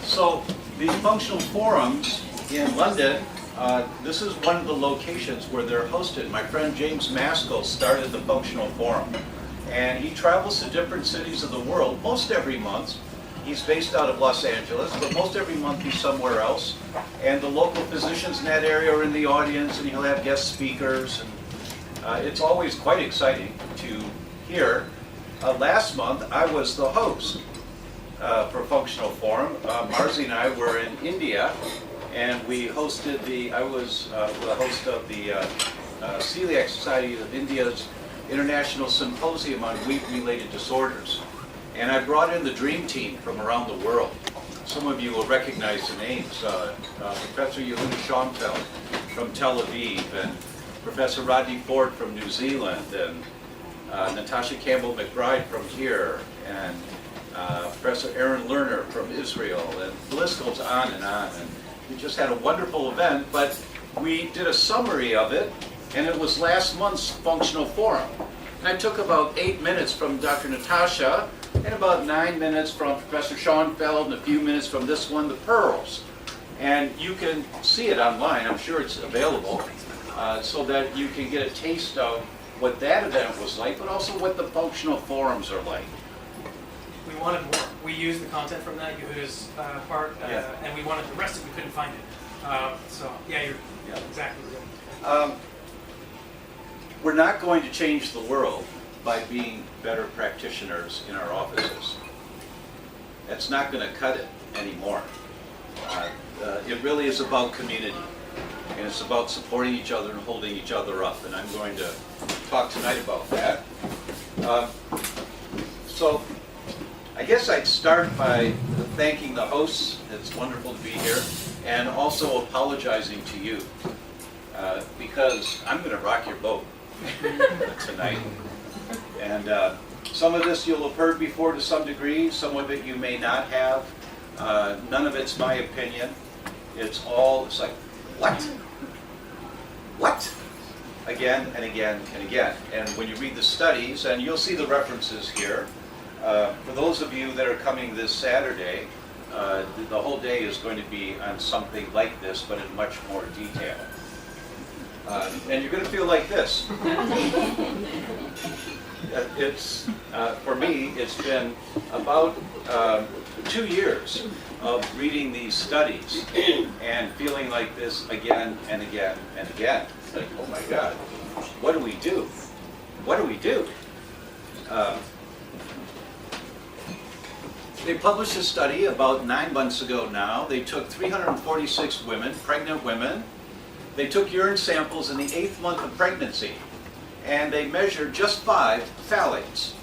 So the functional forums in London, this is one of the locations where they're hosted. My friend James Maskell started the functional forum, and he travels to different cities of the world most every month. He's based out of Los Angeles, but most every month he's somewhere else. And the local physicians in that area are in the audience, and he'll have guest speakers. And it's always quite exciting to hear. Last month, I was the host for Functional Forum. Marzi and I were in India, and we hosted I was the host of the Celiac Society of India's International Symposium on Wheat-Related Disorders. And I brought in the dream team from around the world. Some of you will recognize the names. Professor Yehuda Schoenfeld from Tel Aviv, and Professor Rodney Ford from New Zealand, and Natasha Campbell McBride from here, and Professor Aaron Lerner from Israel, and the list goes on. And we just had a wonderful event, but we did a summary of it, and it was last month's Functional Forum. And I took about 8 minutes from Dr. Natasha, and about 9 minutes from Professor Schoenfeld, and a few minutes from this one, the Pearls. And you can see it online, I'm sure it's available, so that you can get a taste of what that event was like, but also what the functional forums are like. We wanted more. We used the content from that, Yehuda's part, and we wanted the rest of it, we couldn't find it. So, yeah, you're exactly right. We're not going to change the world by being better practitioners in our offices. That's not going to cut it anymore. It really is about community, and it's about supporting each other and holding each other up, and I'm going to talk tonight about that. So I guess I'd start by thanking the hosts. It's wonderful to be here, and also apologizing to you, because I'm going to rock your boat tonight. And some of this you'll have heard before to some degree, some of it you may not have. None of it's my opinion. It's like, what? What? Again and again and again. And when you read the studies, and you'll see the references here, for those of you that are coming this Saturday, the whole day is going to be on something like this, but in much more detail. And you're going to feel like this. For me, it's been about 2 years of reading these studies and feeling like this again and again and again. It's like, oh my God, what do we do? What do we do? They published a study about 9 months ago now. They took 346 women, pregnant women. They took urine samples in the 8th month of pregnancy, and they measured just 5 phthalates.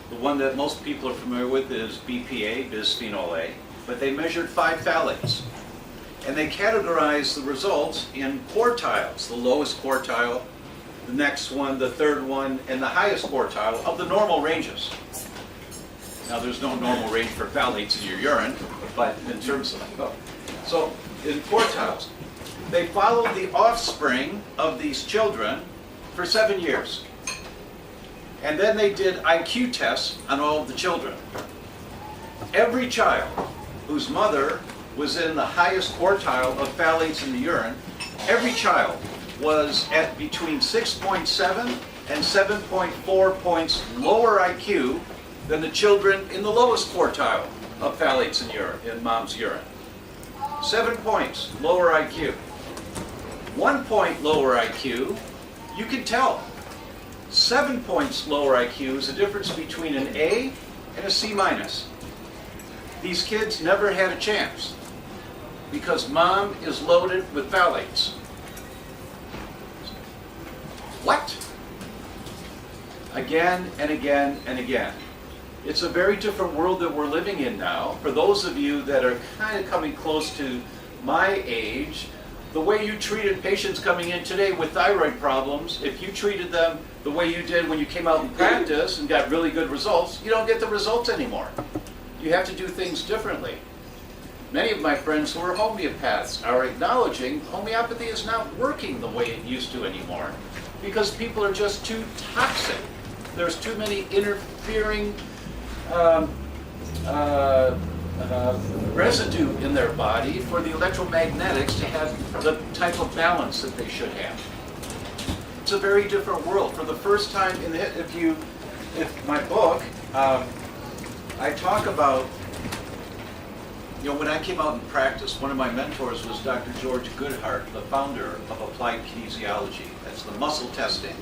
The one that most people are familiar with is BPA, bisphenol A, but they measured 5 phthalates. And they categorized the results in quartiles, the lowest quartile, the next one, the third one, and the highest quartile of the normal ranges. Now there's no normal range for phthalates in your urine, but in terms of, so in quartiles. They followed the offspring of these children for 7 years. And then they did IQ tests on all of the children. Every child whose mother was in the highest quartile of phthalates in the urine, every child was at between 6.7 and 7.4 points lower IQ than the children in the lowest quartile of phthalates in mom's urine. 7 points lower IQ. 1 point lower IQ, you can tell. 7 points lower IQ is the difference between an A and a C minus. These kids never had a chance because mom is loaded with phthalates. What? Again and again and again. It's a very different world that we're living in now. For those of you that are kind of coming close to my age, the way you treated patients coming in today with thyroid problems, if you treated them the way you did when you came out in practice and got really good results, you don't get the results anymore. You have to do things differently. Many of my friends who are homeopaths are acknowledging homeopathy is not working the way it used to anymore because people are just too toxic. There's too many interfering residue in their body for the electromagnetics to have the type of balance that they should have. It's a very different world. For the first time in the, if my book, I talk about, when I came out in practice, one of my mentors was Dr. George Goodhart, the founder of applied kinesiology. That's the muscle testing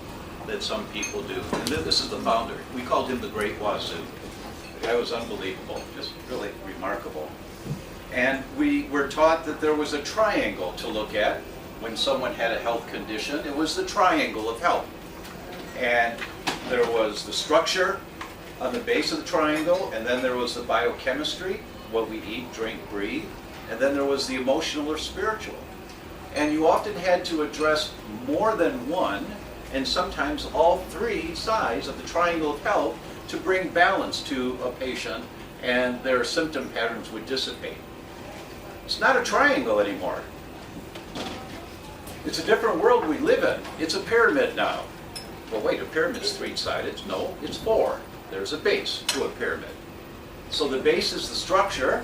that some people do. And this is the founder. We called him the Great Wazoo. The guy was unbelievable, just really remarkable. And we were taught that there was a triangle to look at when someone had a health condition. It was the triangle of health. And there was the structure on the base of the triangle, and then there was the biochemistry, what we eat, drink, breathe, and then there was the emotional or spiritual. And you often had to address more than one, and sometimes all three sides of the triangle of health to bring balance to a patient, and their symptom patterns would dissipate. It's not a triangle anymore. It's a different world we live in. It's a pyramid now. Well, wait, a pyramid's three-sided. No, it's four. There's a base to a pyramid. So the base is the structure,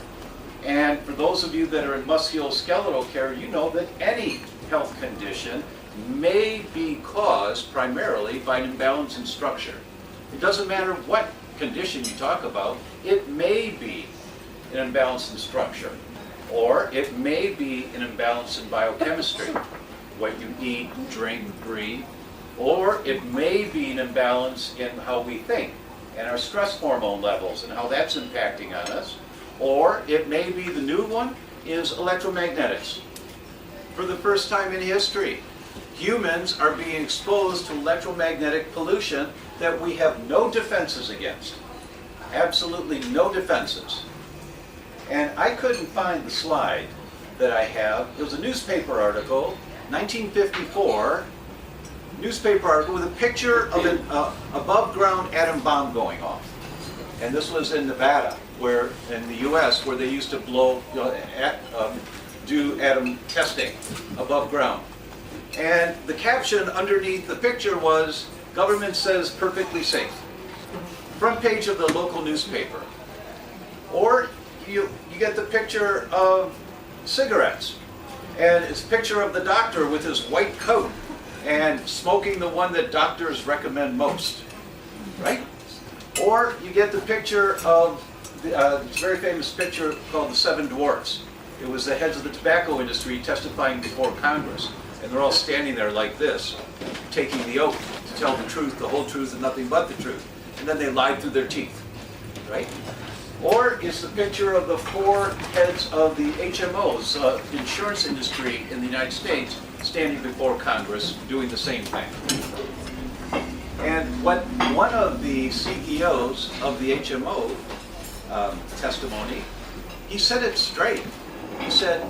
and for those of you that are in musculoskeletal care, you know that any health condition may be caused primarily by an imbalance in structure. It doesn't matter what condition you talk about, it may be an imbalance in structure, or it may be an imbalance in biochemistry, what you eat, drink, breathe, or it may be an imbalance in how we think and our stress hormone levels and how that's impacting on us, or it may be the new one is electromagnetics. For the first time in history, humans are being exposed to electromagnetic pollution that we have no defenses against. Absolutely no defenses. And I couldn't find the slide that I have. It was a newspaper article, 1954, newspaper article with a picture of an above-ground atom bomb going off. And this was in Nevada, where in the U.S., where they used to blow, do atom testing above ground. And the caption underneath the picture was, "Government says perfectly safe." Front page of the local newspaper. Or you get the picture of cigarettes, and it's a picture of the doctor with his white coat and smoking the one that doctors recommend most, right? Or you get the picture of this very famous picture called the Seven Dwarfs. It was the heads of the tobacco industry testifying before Congress, and they're all standing there like this, taking the oath to tell the truth, the whole truth, and nothing but the truth. And then they lied through their teeth, right? Or it's the picture of the four heads of the HMOs, insurance industry in the United States, standing before Congress doing the same thing. And what one of the CEOs of the HMO testimony, he said it straight. He said,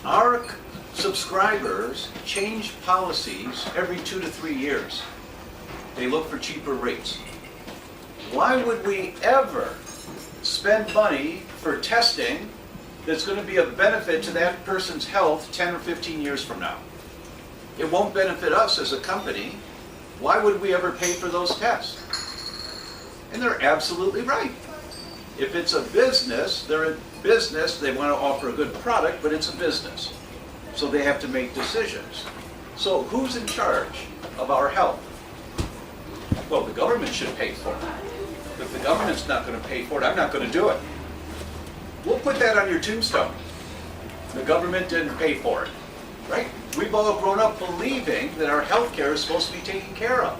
our subscribers change policies every 2 to 3 years. They look for cheaper rates. Why would we ever spend money for testing that's going to be of benefit to that person's health 10 or 15 years from now? It won't benefit us as a company. Why would we ever pay for those tests? And they're absolutely right. If it's a business, they're a business, they want to offer a good product, but it's a business. So they have to make decisions. So who's in charge of our health? Well, the government should pay for it. If the government's not going to pay for it, I'm not going to do it. We'll put that on your tombstone. The government didn't pay for it, right? We've all grown up believing that our health care is supposed to be taken care of.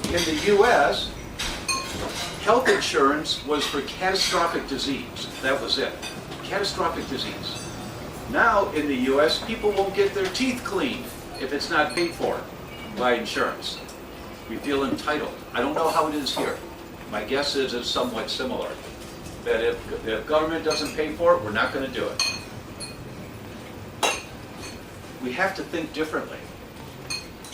In the U.S., health insurance was for catastrophic disease. That was it. Catastrophic disease. Now, in the U.S., people won't get their teeth cleaned if it's not paid for by insurance. We feel entitled. I don't know how it is here. My guess is it's somewhat similar. That if the government doesn't pay for it, we're not going to do it. We have to think differently.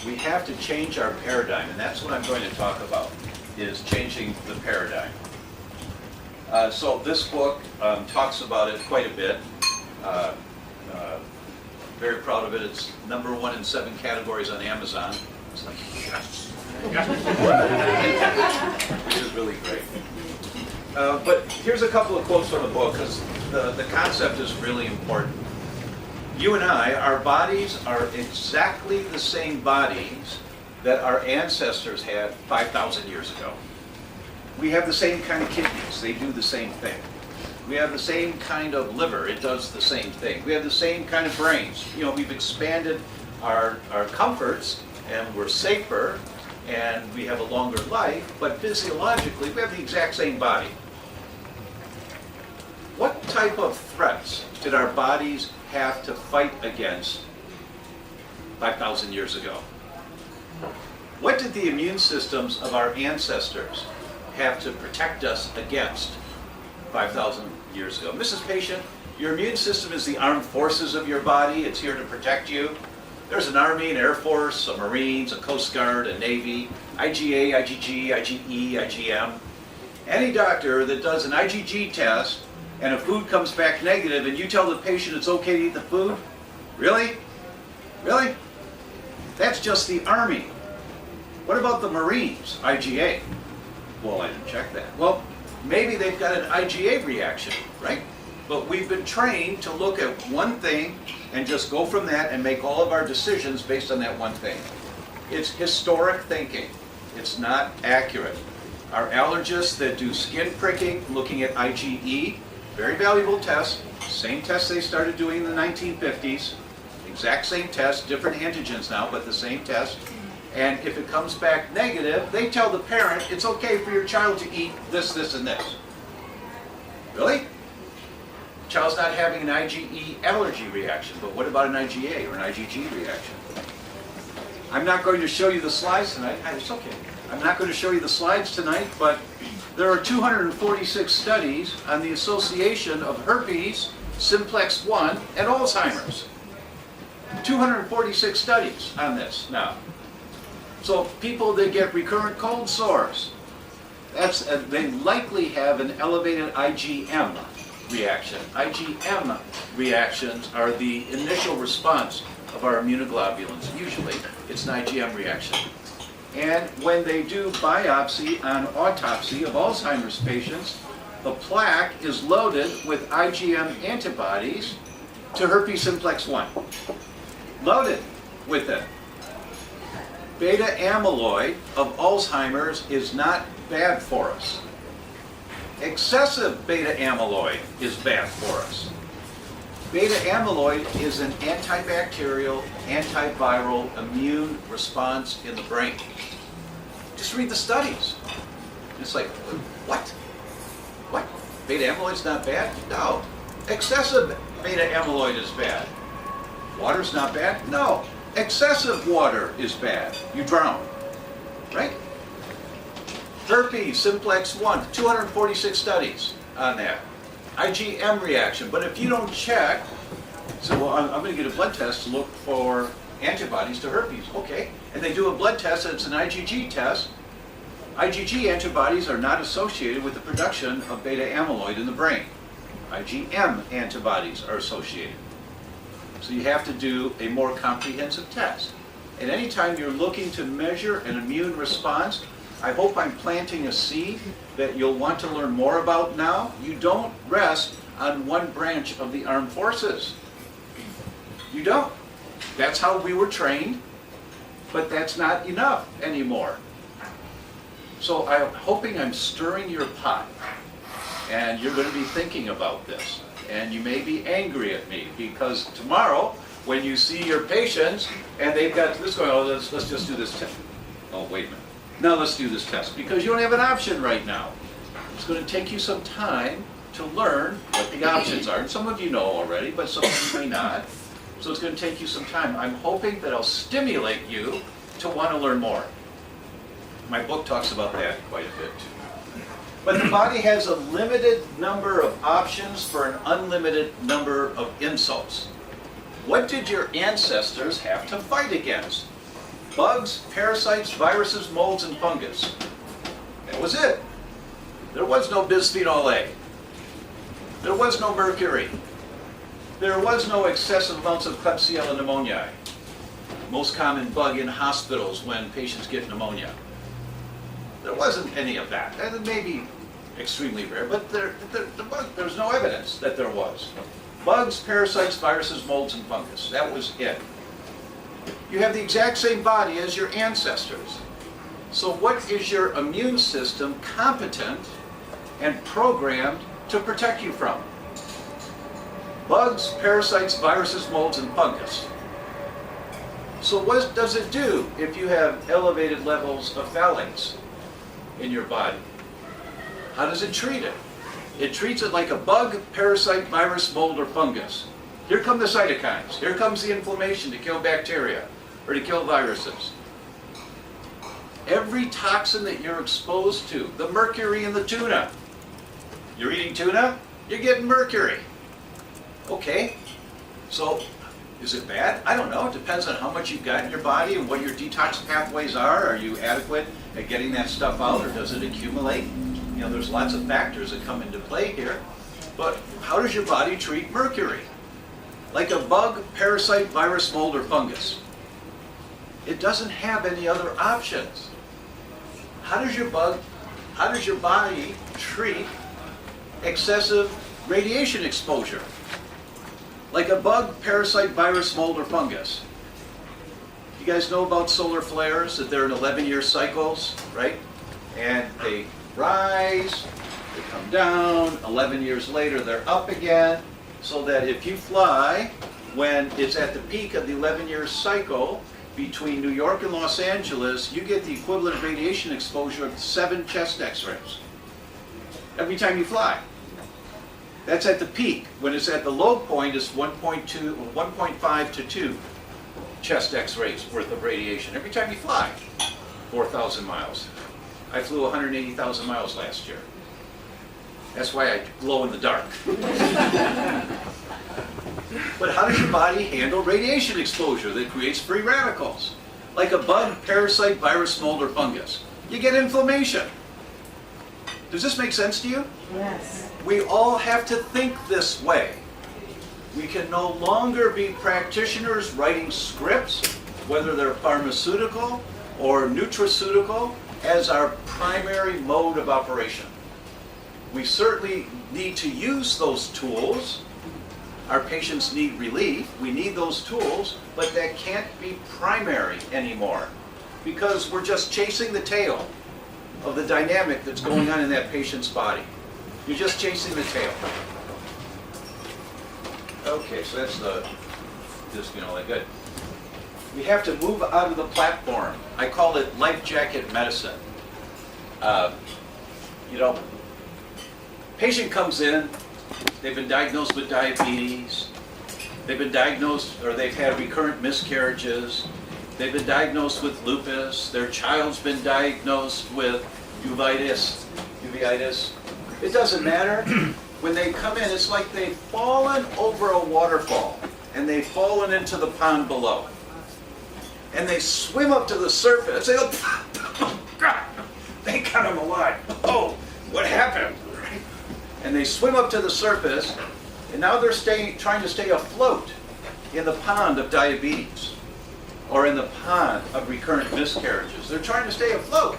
We have to change our paradigm, and that's what I'm going to talk about, is changing the paradigm. So this book talks about it quite a bit. Very proud of it. It's #1 in 7 categories on Amazon. It's like, yes. Which is really great. But here's a couple of quotes from the book, because the concept is really important. You and I, our bodies are exactly the same bodies that our ancestors had 5,000 years ago. We have the same kind of kidneys, they do the same thing. We have the same kind of liver, it does the same thing. We have the same kind of brains. You know, we've expanded our comforts, and we're safer, and we have a longer life, but physiologically, we have the exact same body. What type of threats did our bodies have to fight against 5,000 years ago? What did the immune systems of our ancestors have to protect us against 5,000 years ago? Mrs. Patient, your immune system is the armed forces of your body. It's here to protect you. There's an Army, an Air Force, a Marines, a Coast Guard, a Navy, IgA, IgG, IgE, IgM. Any doctor that does an IgG test and a food comes back negative and you tell the patient it's okay to eat the food? Really? Really? That's just the Army. What about the Marines? IgA. Well, I didn't check that. Well, maybe they've got an IgA reaction, right? But we've been trained to look at one thing and just go from that and make all of our decisions based on that one thing. It's historic thinking. It's not accurate. Our allergists that do skin pricking, looking at IgE, very valuable test, same test they started doing in the 1950s, exact same test, different antigens now, but the same test. And if it comes back negative, they tell the parent it's okay for your child to eat this, this, and this. Really? The child's not having an IgE allergy reaction, but what about an IgA or an IgG reaction? I'm not going to show you the slides tonight. It's okay. I'm not going to show you the slides tonight, but there are 246 studies on the association of herpes, simplex 1, and Alzheimer's. 246 studies on this now. So people that get recurrent cold sores, they likely have an elevated IgM reaction. IgM reactions are the initial response of our immunoglobulins. Usually it's an IgM reaction. And when they do biopsy on autopsy of Alzheimer's patients, the plaque is loaded with IgM antibodies to herpes simplex 1. Loaded with it. Beta amyloid of Alzheimer's is not bad for us. Excessive beta amyloid is bad for us. Beta amyloid is an antibacterial, antiviral immune response in the brain. Just read the studies. It's like, what? What? Beta amyloid's not bad? No. Excessive beta amyloid is bad. Water's not bad? No. Excessive water is bad. You drown. Right? Herpes simplex 1, 246 studies on that. IgM reaction. But if you don't check, so well, I'm going to get a blood test to look for antibodies to herpes. Okay. And they do a blood test and it's an IgG test. IgG antibodies are not associated with the production of beta amyloid in the brain. IgM antibodies are associated. So you have to do a more comprehensive test. And anytime you're looking to measure an immune response, I hope I'm planting a seed that you'll want to learn more about now. You don't rest on one branch of the armed forces. You don't. That's how we were trained, but that's not enough anymore. So I'm hoping I'm stirring your pot, and you're going to be thinking about this. And you may be angry at me, because tomorrow, when you see your patients, and they've got this going, oh, let's just do this test. Oh, wait a minute. Now let's do this test, because you don't have an option right now. It's going to take you some time to learn what the options are. And some of you know already, but some of you may not. So it's going to take you some time. I'm hoping that I'll stimulate you to want to learn more. My book talks about that quite a bit too. But the body has a limited number of options for an unlimited number of insults. What did your ancestors have to fight against? Bugs, parasites, viruses, molds, and fungus. That was it. There was no bisphenol A. There was no mercury. There was no excessive amounts of Klebsiella pneumoniae, most common bug in hospitals when patients get pneumonia. There wasn't any of that. And maybe extremely rare, but there's no evidence that there was. Bugs, parasites, viruses, molds, and fungus. That was it. You have the exact same body as your ancestors. So what is your immune system competent and programmed to protect you from? Bugs, parasites, viruses, molds, and fungus. So what does it do if you have elevated levels of phthalates in your body? How does it treat it? It treats it like a bug, parasite, virus, mold, or fungus. Here come the cytokines. Here comes the inflammation to kill bacteria or to kill viruses. Every toxin that you're exposed to, the mercury in the tuna. You're eating tuna, you're getting mercury. Okay, so is it bad? I don't know. It depends on how much you've got in your body and what your detox pathways are. Are you adequate at getting that stuff out, or does it accumulate? You know, there's lots of factors that come into play here. But how does your body treat mercury? Like a bug, parasite, virus, mold, or fungus. It doesn't have any other options. How does your body treat excessive radiation exposure? Like a bug, parasite, virus, mold, or fungus. You guys know about solar flares, that they're in 11-year cycles, right? And they rise, they come down, 11 years later they're up again, so that if you fly when it's at the peak of the 11-year cycle between New York and Los Angeles, you get the equivalent radiation exposure of 7 chest x-rays every time you fly. That's at the peak. When it's at the low point, it's 1.5 to 2 chest x-rays worth of radiation every time you fly 4,000 miles. I flew 180,000 miles last year. That's why I glow in the dark. But how does your body handle radiation exposure that creates free radicals? Like a bug, parasite, virus, mold, or fungus. You get inflammation. Does this make sense to you? Yes. We all have to think this way. We can no longer be practitioners writing scripts, whether they're pharmaceutical or nutraceutical, as our primary mode of operation. We certainly need to use those tools. Our patients need relief. We need those tools, but that can't be primary anymore because we're just chasing the tail of the dynamic that's going on in that patient's body. You're just chasing the tail. Okay, so that's just, like good. We have to move out of the platform. I call it life jacket medicine. Patient comes in, they've been diagnosed with diabetes, they've been diagnosed, or they've had recurrent miscarriages, they've been diagnosed with lupus, their child's been diagnosed with uveitis. It doesn't matter. When they come in, it's like they've fallen over a waterfall and they've fallen into the pond below. And they swim up to the surface. They go, oh, God, thank God I'm alive. Oh, what happened? And they swim up to the surface, and now they're trying to stay afloat in the pond of diabetes or in the pond of recurrent miscarriages. They're trying to stay afloat.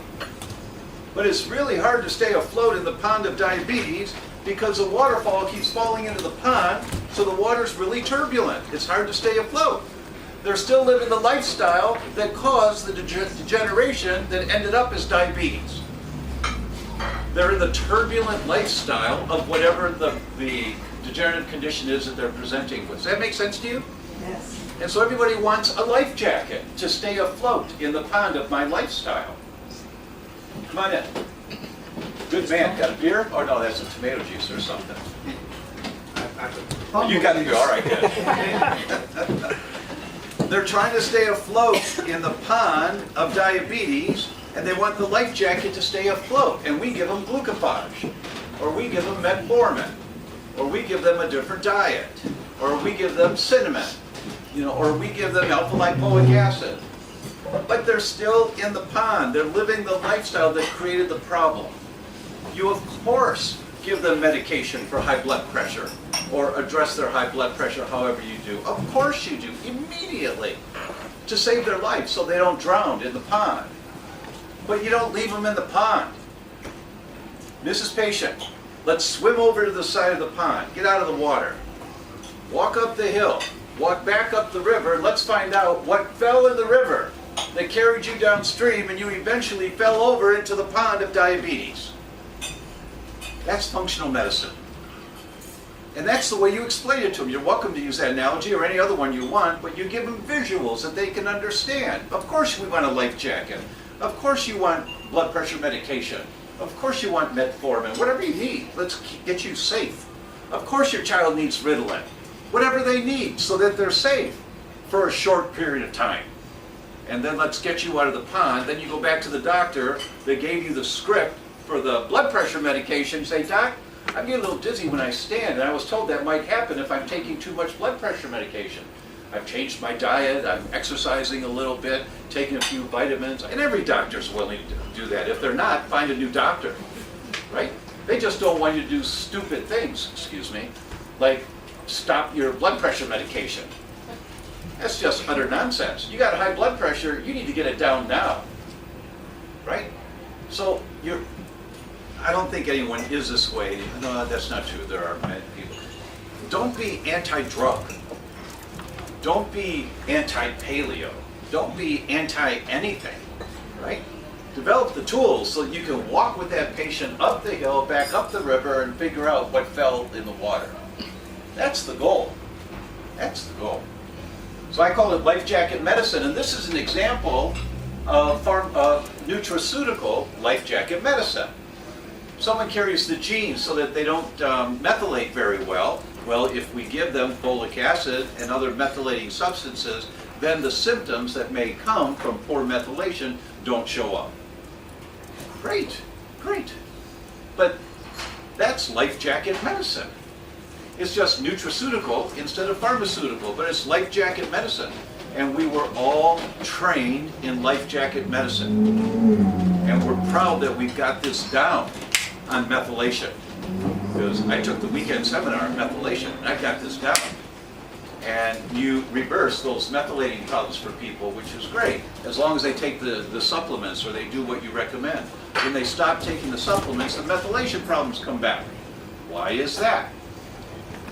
But it's really hard to stay afloat in the pond of diabetes because the waterfall keeps falling into the pond, so the water's really turbulent. It's hard to stay afloat. They're still living the lifestyle that caused the degeneration that ended up as diabetes. They're in the turbulent lifestyle of whatever the degenerative condition is that they're presenting with. Does that make sense to you? Yes. And so everybody wants a life jacket to stay afloat in the pond of my lifestyle. Come on in. Good man. Got a beer? Oh no, that's a tomato juice or something. You got a beer. All right, good. They're trying to stay afloat in the pond of diabetes, and they want the life jacket to stay afloat. And we give them glucophage, or we give them metformin, or we give them a different diet, or we give them cinnamon, or we give them alpha-lipoic acid. But they're still in the pond. They're living the lifestyle that created the problem. You, of course, give them medication for high blood pressure or address their high blood pressure however you do. Of course you do, immediately, to save their life so they don't drown in the pond. But you don't leave them in the pond. Mrs. Patient, let's swim over to the side of the pond. Get out of the water. Walk up the hill. Walk back up the river, and let's find out what fell in the river that carried you downstream and you eventually fell over into the pond of diabetes. That's functional medicine. And that's the way you explain it to them. You're welcome to use that analogy or any other one you want, but you give them visuals that they can understand. Of course we want a life jacket. Of course you want blood pressure medication. Of course you want metformin. Whatever you need, let's get you safe. Of course your child needs Ritalin. Whatever they need so that they're safe for a short period of time. And then let's get you out of the pond. Then you go back to the doctor that gave you the script for the blood pressure medication. Say, Doc, I get a little dizzy when I stand, and I was told that might happen if I'm taking too much blood pressure medication. I've changed my diet, I'm exercising a little bit, taking a few vitamins, and every doctor's willing to do that. If they're not, find a new doctor, right? They just don't want you to do stupid things, excuse me, like stop your blood pressure medication. That's just utter nonsense. You got high blood pressure, you need to get it down now, right? So I don't think anyone is this way. No, that's not true. There are many people. Don't be anti-drug. Don't be anti-paleo. Don't be anti-anything, right? Develop the tools so you can walk with that patient up the hill, back up the river, and figure out what fell in the water. That's the goal. That's the goal. So I call it life jacket medicine, and this is an example of nutraceutical life jacket medicine. Someone carries the genes so that they don't methylate very well. Well, if we give them folic acid and other methylating substances, then the symptoms that may come from poor methylation don't show up. Great, great. But that's life jacket medicine. It's just nutraceutical instead of pharmaceutical, but it's life jacket medicine. And we were all trained in life jacket medicine. And we're proud that we've got this down on methylation. Because I took the weekend seminar on methylation, and I got this down. And you reverse those methylating problems for people, which is great, as long as they take the supplements or they do what you recommend. When they stop taking the supplements, the methylation problems come back. Why is that?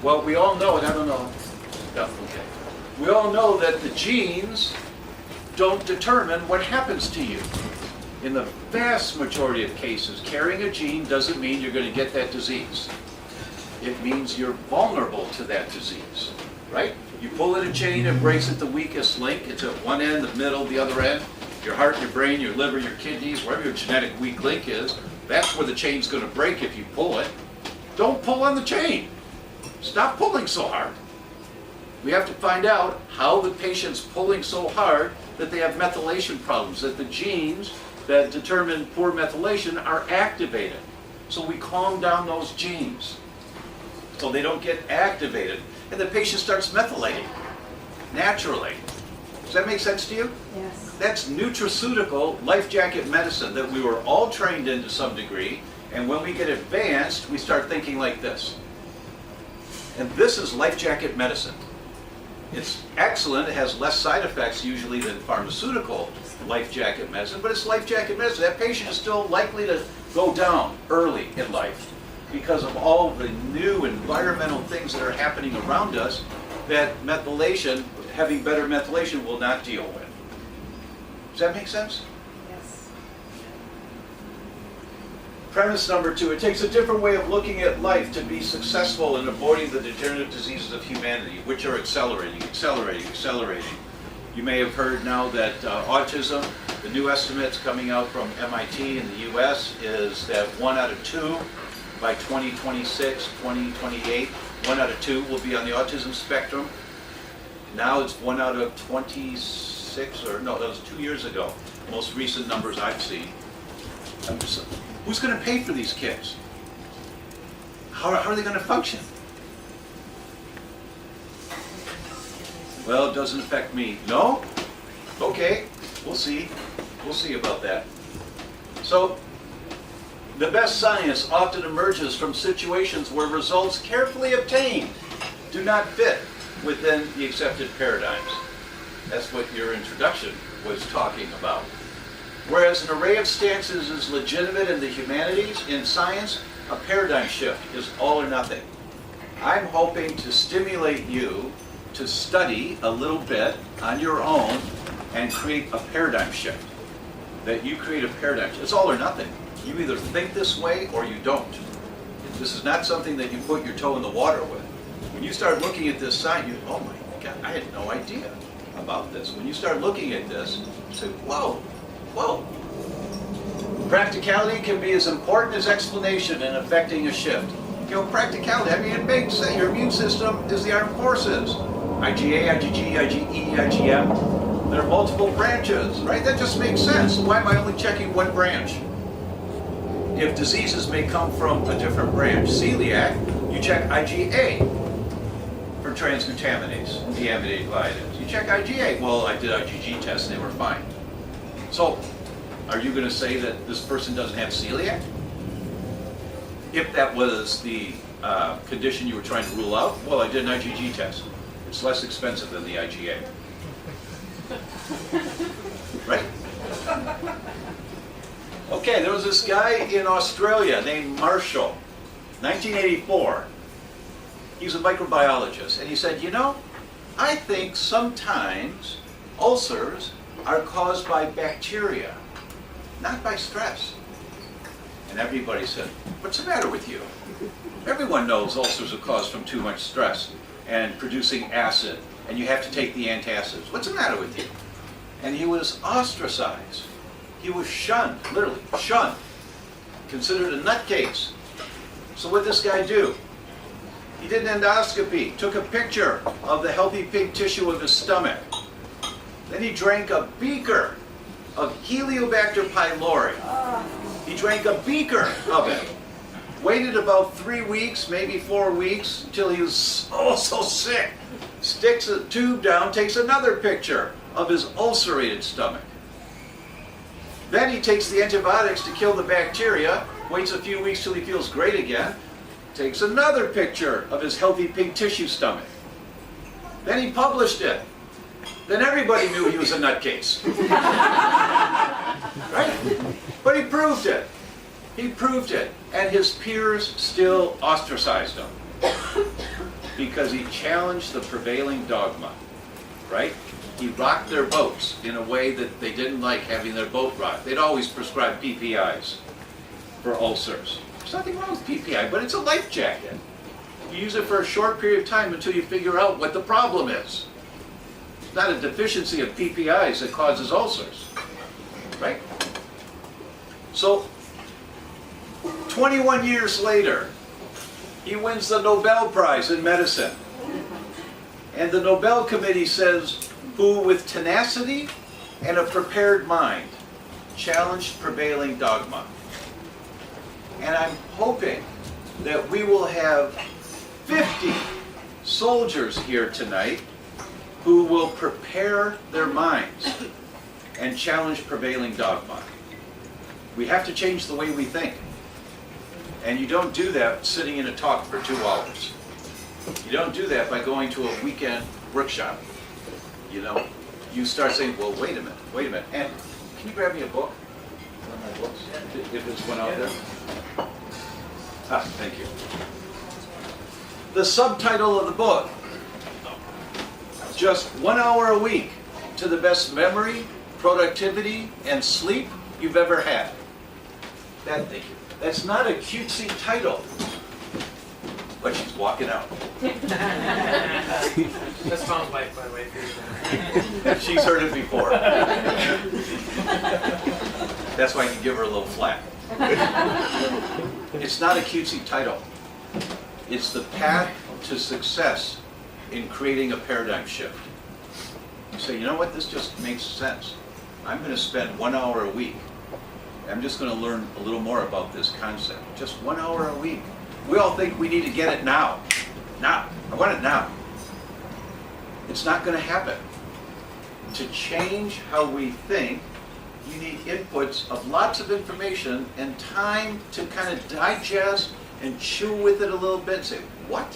Well, we all know, and I don't know, no, okay. We all know that the genes don't determine what happens to you. In the vast majority of cases, carrying a gene doesn't mean you're going to get that disease. It means you're vulnerable to that disease, right? You pull at a chain, it breaks at the weakest link. It's at one end, the middle, the other end. Your heart, your brain, your liver, your kidneys, wherever your genetic weak link is, that's where the chain's going to break if you pull it. Don't pull on the chain. Stop pulling so hard. We have to find out how the patient's pulling so hard that they have methylation problems, that the genes that determine poor methylation are activated. So we calm down those genes so they don't get activated, and the patient starts methylating naturally. Does that make sense to you? Yes. That's nutraceutical life jacket medicine that we were all trained in to some degree, and when we get advanced, we start thinking like this. And this is life jacket medicine. It's excellent. It has less side effects usually than pharmaceutical life jacket medicine, but it's life jacket medicine. That patient is still likely to go down early in life because of all the new environmental things that are happening around us that methylation, having better methylation, will not deal with. Does that make sense? Yes. Premise number 2, it takes a different way of looking at life to be successful in avoiding the degenerative diseases of humanity, which are accelerating. You may have heard now that autism, the new estimates coming out from MIT in the US is that 1 out of 2 by 2026, 2028, 1 out of 2 will be on the autism spectrum. Now it's 1 out of 26, or no, that was 2 years ago. Most recent numbers I've seen. Who's going to pay for these kids? How are they going to function? Well, it doesn't affect me. No? Okay, we'll see. We'll see about that. So, the best science often emerges from situations where results carefully obtained do not fit within the accepted paradigms. That's what your introduction was talking about. Whereas an array of stances is legitimate in the humanities, in science, a paradigm shift is all or nothing. I'm hoping to stimulate you to study a little bit on your own and create a paradigm shift. That you create a paradigm shift. It's all or nothing. You either think this way or you don't. This is not something that you put your toe in the water with. When you start looking at this sign, you, oh my God, I had no idea about this. When you start looking at this, you say, whoa, whoa. Practicality can be as important as explanation in affecting a shift. You know, practicality, I mean, it makes sense. Your immune system is the armed forces. IgA, IgG, IgE, IgM. There are multiple branches, right? That just makes sense. Why am I only checking one branch? If diseases may come from a different branch. Celiac, you check IgA for transglutaminase, deaminase gliadins. You check IgA. Well, I did IgG tests and they were fine. So, are you going to say that this person doesn't have celiac? If that was the condition you were trying to rule out, well, I did an IgG test. It's less expensive than the IgA. Right? Okay, there was this guy in Australia named Marshall, 1984. He was a microbiologist, and he said, you know, I think sometimes ulcers are caused by bacteria, not by stress. And everybody said, what's the matter with you? Everyone knows ulcers are caused from too much stress and producing acid, and you have to take the antacids. What's the matter with you? And he was ostracized. He was shunned, literally shunned, considered a nutcase. So what did this guy do? He did an endoscopy, took a picture of the healthy pig tissue of his stomach. Then he drank a beaker of Heliobacter pylori. He drank a beaker of it. Waited about 3 weeks, maybe 4 weeks, until he was so sick. Sticks a tube down, takes another picture of his ulcerated stomach. Then he takes the antibiotics to kill the bacteria, waits a few weeks till he feels great again, takes another picture of his healthy pig tissue stomach. Then he published it. Then everybody knew he was a nutcase. Right? But he proved it. He proved it. And his peers still ostracized him. Because he challenged the prevailing dogma. Right? He rocked their boats in a way that they didn't like having their boat rocked. They'd always prescribe PPIs for ulcers. There's nothing wrong with PPI, but it's a life jacket. You use it for a short period of time until you figure out what the problem is. It's not a deficiency of PPIs that causes ulcers. Right? So, 21 years later, he wins the Nobel Prize in medicine. And the Nobel Committee says, who with tenacity and a prepared mind challenged prevailing dogma. And I'm hoping that we will have 50 soldiers here tonight who will prepare their minds and challenge prevailing dogma. We have to change the way we think. And you don't do that sitting in a talk for 2 hours. You don't do that by going to a weekend workshop. You know, you start saying, well, wait a minute. And can you grab me a book? One of my books, if there's one out there. Ah, thank you. The subtitle of the book, just 1 hour a week to the best memory, productivity, and sleep you've ever had. Thank you. That's not a cutesy title. But she's walking out. That's Tom's wife, by the way. She's heard it before. That's why I can give her a little flack. It's not a cutesy title. It's the path to success in creating a paradigm shift. You say, you know what, this just makes sense. I'm going to spend 1 hour a week. I'm just going to learn a little more about this concept. Just 1 hour a week. We all think we need to get it now. Now. I want it now. It's not going to happen. To change how we think, you need inputs of lots of information and time to kind of digest and chew with it a little bit and say, what?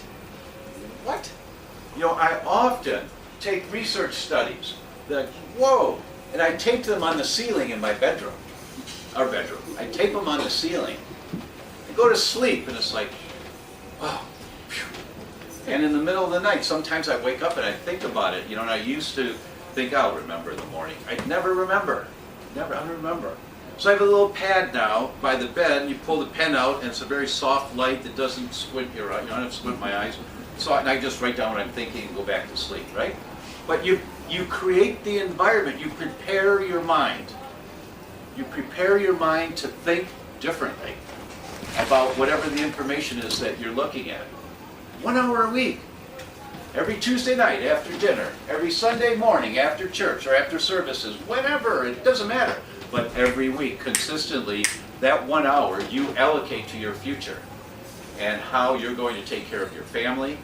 What? You know, I often take research studies that, whoa, and I tape them on the ceiling in my bedroom. our bedroom. I tape them on the ceiling. I go to sleep, and it's like, wow. Phew. And in the middle of the night, sometimes I wake up and I think about it, and I used to think I'll remember in the morning. I never remember. I don't remember. So I have a little pad now by the bed, and you pull the pen out, and it's a very soft light that doesn't squint your eye. I don't have to squint my eyes. So and I just write down what I'm thinking and go back to sleep, right? But you create the environment. You prepare your mind. You prepare your mind to think differently about whatever the information is that you're looking at. 1 hour a week. Every Tuesday night after dinner. Every Sunday morning after church or after services. Whenever. It doesn't matter. But every week, consistently, that 1 hour you allocate to your future and how you're going to take care of your family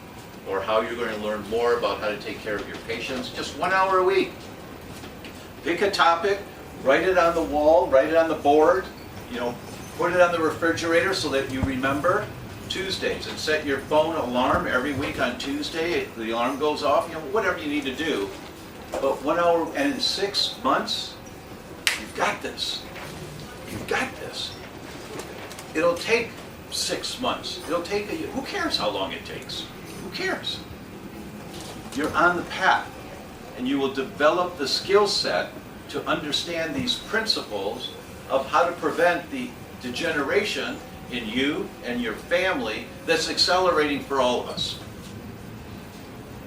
or how you're going to learn more about how to take care of your patients. Just 1 hour a week. Pick a topic, write it on the wall, write it on the board, put it on the refrigerator so that you remember Tuesdays, and set your phone alarm every week on Tuesday. The alarm goes off, whatever you need to do. But 1 hour, and in 6 months, you've got this. You've got this. It'll take 6 months. It'll take a year. Who cares how long it takes? Who cares? You're on the path, and you will develop the skill set to understand these principles of how to prevent the degeneration in you and your family that's accelerating for all of us.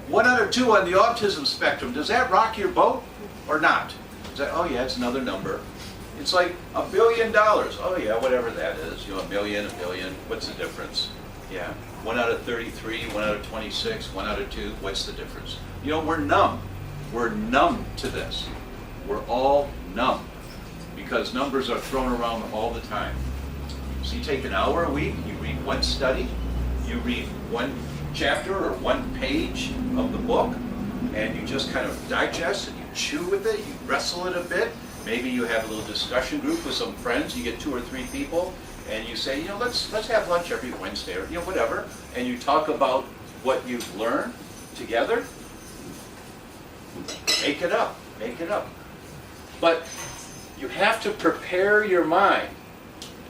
1 out of 2 on the autism spectrum, does that rock your boat or not? Is that, oh yeah, it's another number. It's like $1 billion. Oh yeah, whatever that is. A million, a billion, what's the difference? Yeah, 1 out of 33, 1 out of 26, 1 out of 2, what's the difference? We're numb. We're numb to this. We're all numb because numbers are thrown around all the time. So you take an hour a week, you read one study, you read one chapter or one page of the book, and you just kind of digest and you chew with it, you wrestle it a bit. Maybe you have a little discussion group with some friends, you get 2 or 3 people, and you say, let's have lunch every Wednesday, or whatever, and you talk about what you've learned together. Make it up, make it up. But you have to prepare your mind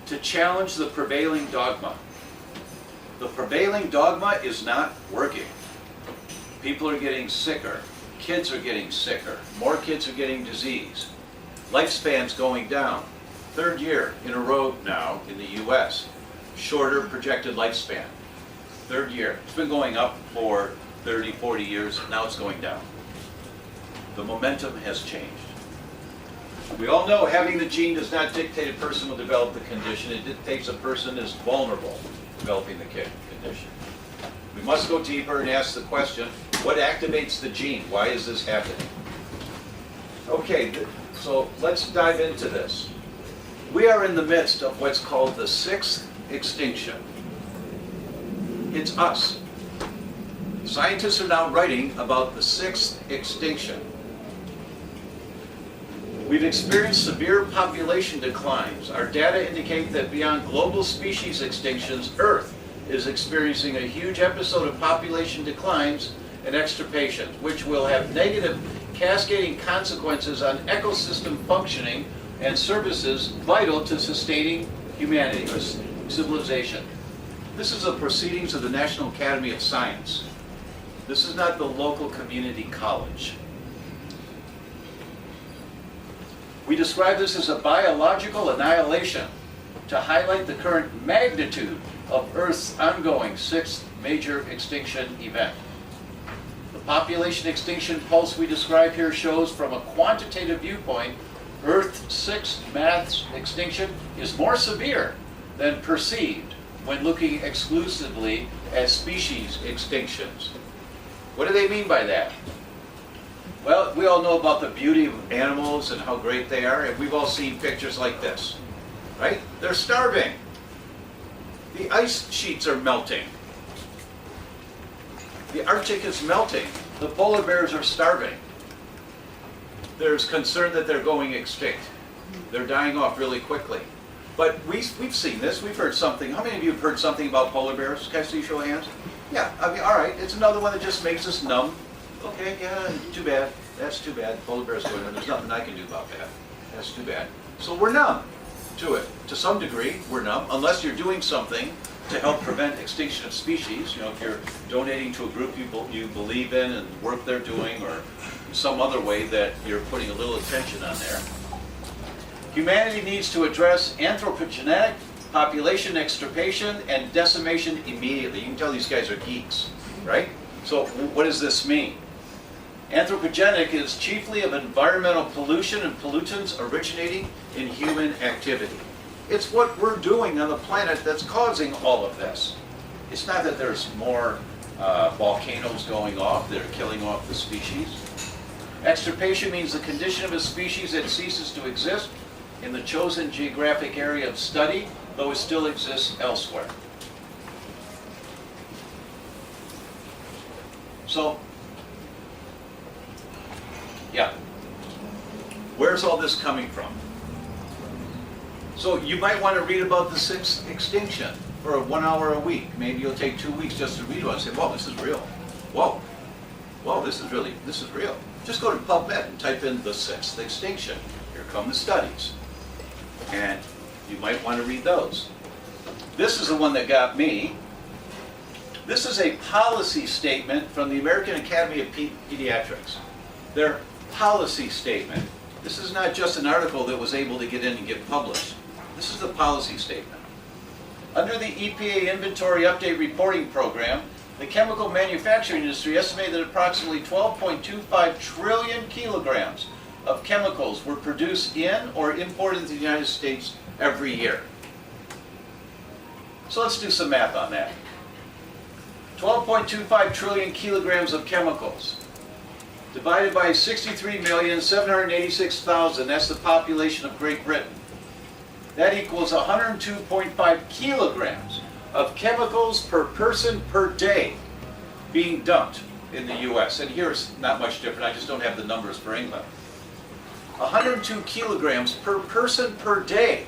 to challenge the prevailing dogma. The prevailing dogma is not working. People are getting sicker. Kids are getting sicker. More kids are getting disease. Lifespan's going down. 3rd year in a row now in the U.S. Shorter projected lifespan. 3rd year. It's been going up for 30, 40 years. Now it's going down. The momentum has changed. We all know having the gene does not dictate a person will develop the condition. It dictates a person is vulnerable to developing the condition. We must go deeper and ask the question, what activates the gene? Why is this happening? Okay, so let's dive into this. We are in the midst of what's called the 6th extinction. It's us. Scientists are now writing about the 6th extinction. We've experienced severe population declines. Our data indicate that beyond global species extinctions, Earth is experiencing a huge episode of population declines and extirpations, which will have negative cascading consequences on ecosystem functioning and services vital to sustaining humanity or civilization. This is the proceedings of the National Academy of Science. This is not the local community college. We describe this as a biological annihilation to highlight the current magnitude of Earth's ongoing 6th major extinction event. The population extinction pulse we describe here shows from a quantitative viewpoint, Earth's 6th mass extinction is more severe than perceived when looking exclusively at species extinctions. What do they mean by that? Well, we all know about the beauty of animals and how great they are, and we've all seen pictures like this, right? They're starving. The ice sheets are melting. The Arctic is melting. The polar bears are starving. There's concern that they're going extinct. They're dying off really quickly. But we've seen this. We've heard something. How many of you have heard something about polar bears? Can I see show of hands? Yeah, I mean, all right. It's another one that just makes us numb. Okay, yeah, too bad. That's too bad. Polar bear's going on. There's nothing I can do about that. That's too bad. So we're numb to it. To some degree, we're numb, unless you're doing something to help prevent extinction of species. You know, if you're donating to a group you believe in and work they're doing, or some other way that you're putting a little attention on there. Humanity needs to address anthropogenic population extirpation and decimation immediately. You can tell these guys are geeks, right? So what does this mean? Anthropogenic is chiefly of environmental pollution and pollutants originating in human activity. It's what we're doing on the planet that's causing all of this. It's not that there's more volcanoes going off that are killing off the species. Extirpation means the condition of a species that ceases to exist in the chosen geographic area of study, though it still exists elsewhere. So, yeah, where's all this coming from? So you might want to read about the sixth extinction for 1 hour a week. Maybe you'll take 2 weeks just to read about it and say, whoa, this is real. Whoa, this is real. Just go to PubMed and type in the sixth extinction. Here come the studies. And you might want to read those. This is the one that got me. This is a policy statement from the American Academy of Pediatrics. Their policy statement. This is not just an article that was able to get in and get published. This is the policy statement. Under the EPA Inventory Update Reporting Program, the chemical manufacturing industry estimated that approximately 12.25 trillion kilograms of chemicals were produced in or imported into the United States every year. So let's do some math on that. 12.25 trillion kilograms of chemicals divided by 63,786,000, that's the population of Great Britain. That equals 102.5 kilograms of chemicals per person per day being dumped in the US. And here it's not much different, I just don't have the numbers for England. 102 kilograms per person per day.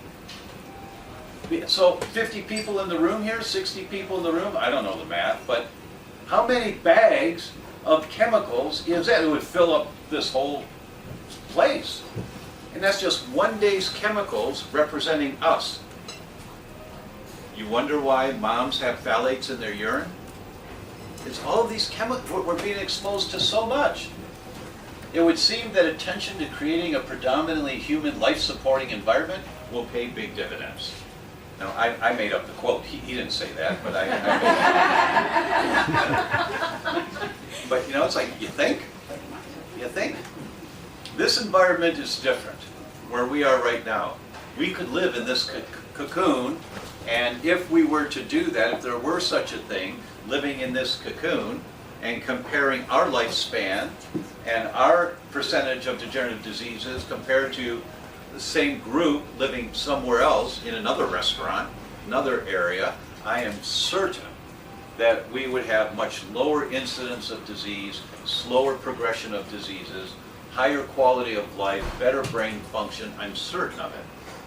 So 50 people in the room here, 60 people in the room, I don't know the math, but how many bags of chemicals is that? It would fill up this whole place. And that's just one day's chemicals representing us. You wonder why moms have phthalates in their urine? It's all of these chemicals, we're being exposed to so much. It would seem that attention to creating a predominantly human life-supporting environment will pay big dividends. Now, I made up the quote. He didn't say that, but I made it. But you know, it's like, you think? You think? This environment is different, where we are right now. We could live in this cocoon, and if we were to do that, if there were such a thing, living in this cocoon, and comparing our lifespan and our percentage of degenerative diseases compared to the same group living somewhere else in another restaurant, another area, I am certain that we would have much lower incidence of disease, slower progression of diseases, higher quality of life, better brain function. I'm certain of it.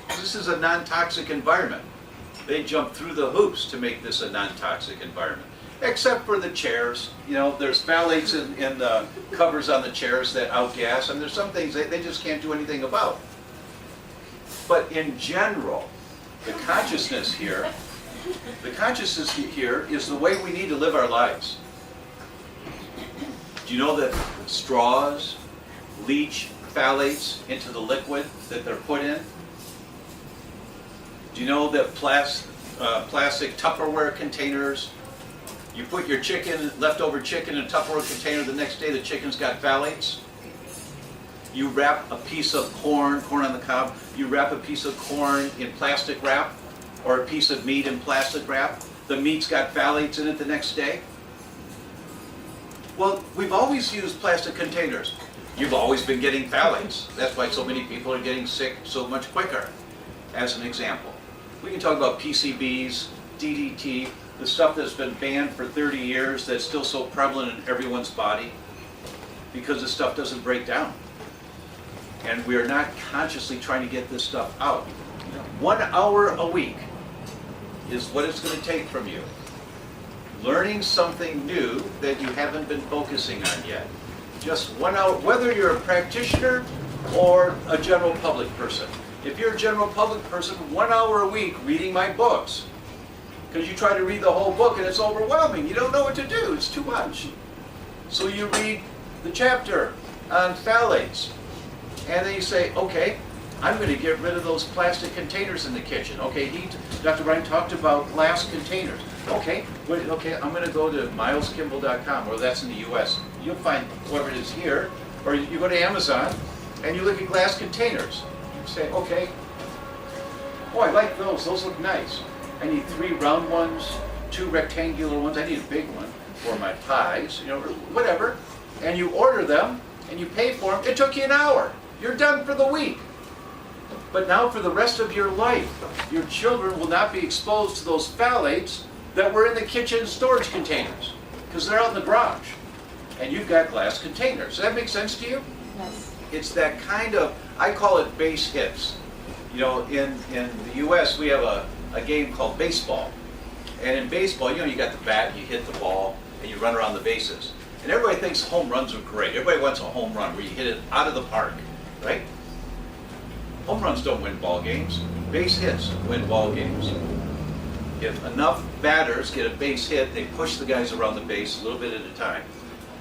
This is a non-toxic environment. They jump through the hoops to make this a non-toxic environment. Except for the chairs. You know, there's phthalates in the covers on the chairs that outgas, and there's some things they just can't do anything about. But in general, the consciousness here is the way we need to live our lives. Do you know that straws leach phthalates into the liquid that they're put in? Do you know that plastic Tupperware containers, you put your leftover chicken in a Tupperware container, the next day the chicken's got phthalates? You wrap a piece of corn on the cob, you wrap a piece of corn in plastic wrap, or a piece of meat in plastic wrap, the meat's got phthalates in it the next day? Well, we've always used plastic containers. You've always been getting phthalates. That's why so many people are getting sick so much quicker, as an example. We can talk about PCBs, DDT, the stuff that's been banned for 30 years that's still so prevalent in everyone's body because the stuff doesn't break down. And we are not consciously trying to get this stuff out. 1 hour a week is what it's going to take from you. Learning something new that you haven't been focusing on yet. Just 1 hour, whether you're a practitioner or a general public person. If you're a general public person, 1 hour a week reading my books. Because you try to read the whole book and it's overwhelming. You don't know what to do. It's too much. So you read the chapter on phthalates. And then you say, okay, I'm going to get rid of those plastic containers in the kitchen. Okay, Dr. Ryan talked about glass containers. Okay, I'm going to go to mileskimball.com, or that's in the US. You'll find whoever it is here. Or you go to Amazon and you look at glass containers. You say, okay, oh, I like those. Those look nice. I need 3 round ones, 2 rectangular ones. I need a big one for my pies, or whatever. And you order them and you pay for them. It took you an hour. You're done for the week. But now for the rest of your life, your children will not be exposed to those phthalates that were in the kitchen storage containers, because they're out in the garage. And you've got glass containers. Does that make sense to you? Yes. It's that kind of, I call it base hits. In the US, we have a game called baseball. And in baseball, you got the bat, you hit the ball, and you run around the bases. And everybody thinks home runs are great. Everybody wants a home run where you hit it out of the park, right? Home runs don't win ball games. Base hits win ball games. If enough batters get a base hit, they push the guys around the base a little bit at a time.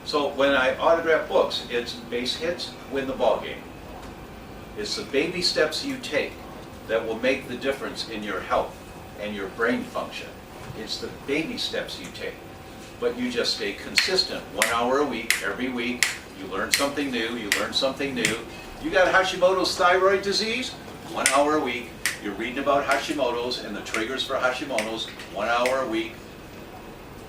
So when I autograph books, it's base hits win the ball game. It's the baby steps you take that will make the difference in your health and your brain function. It's the baby steps you take. But you just stay consistent. 1 hour a week, every week. You learn something new, you learn something new. You got Hashimoto's thyroid disease? 1 hour a week. You're reading about Hashimoto's and the triggers for Hashimoto's. 1 hour a week.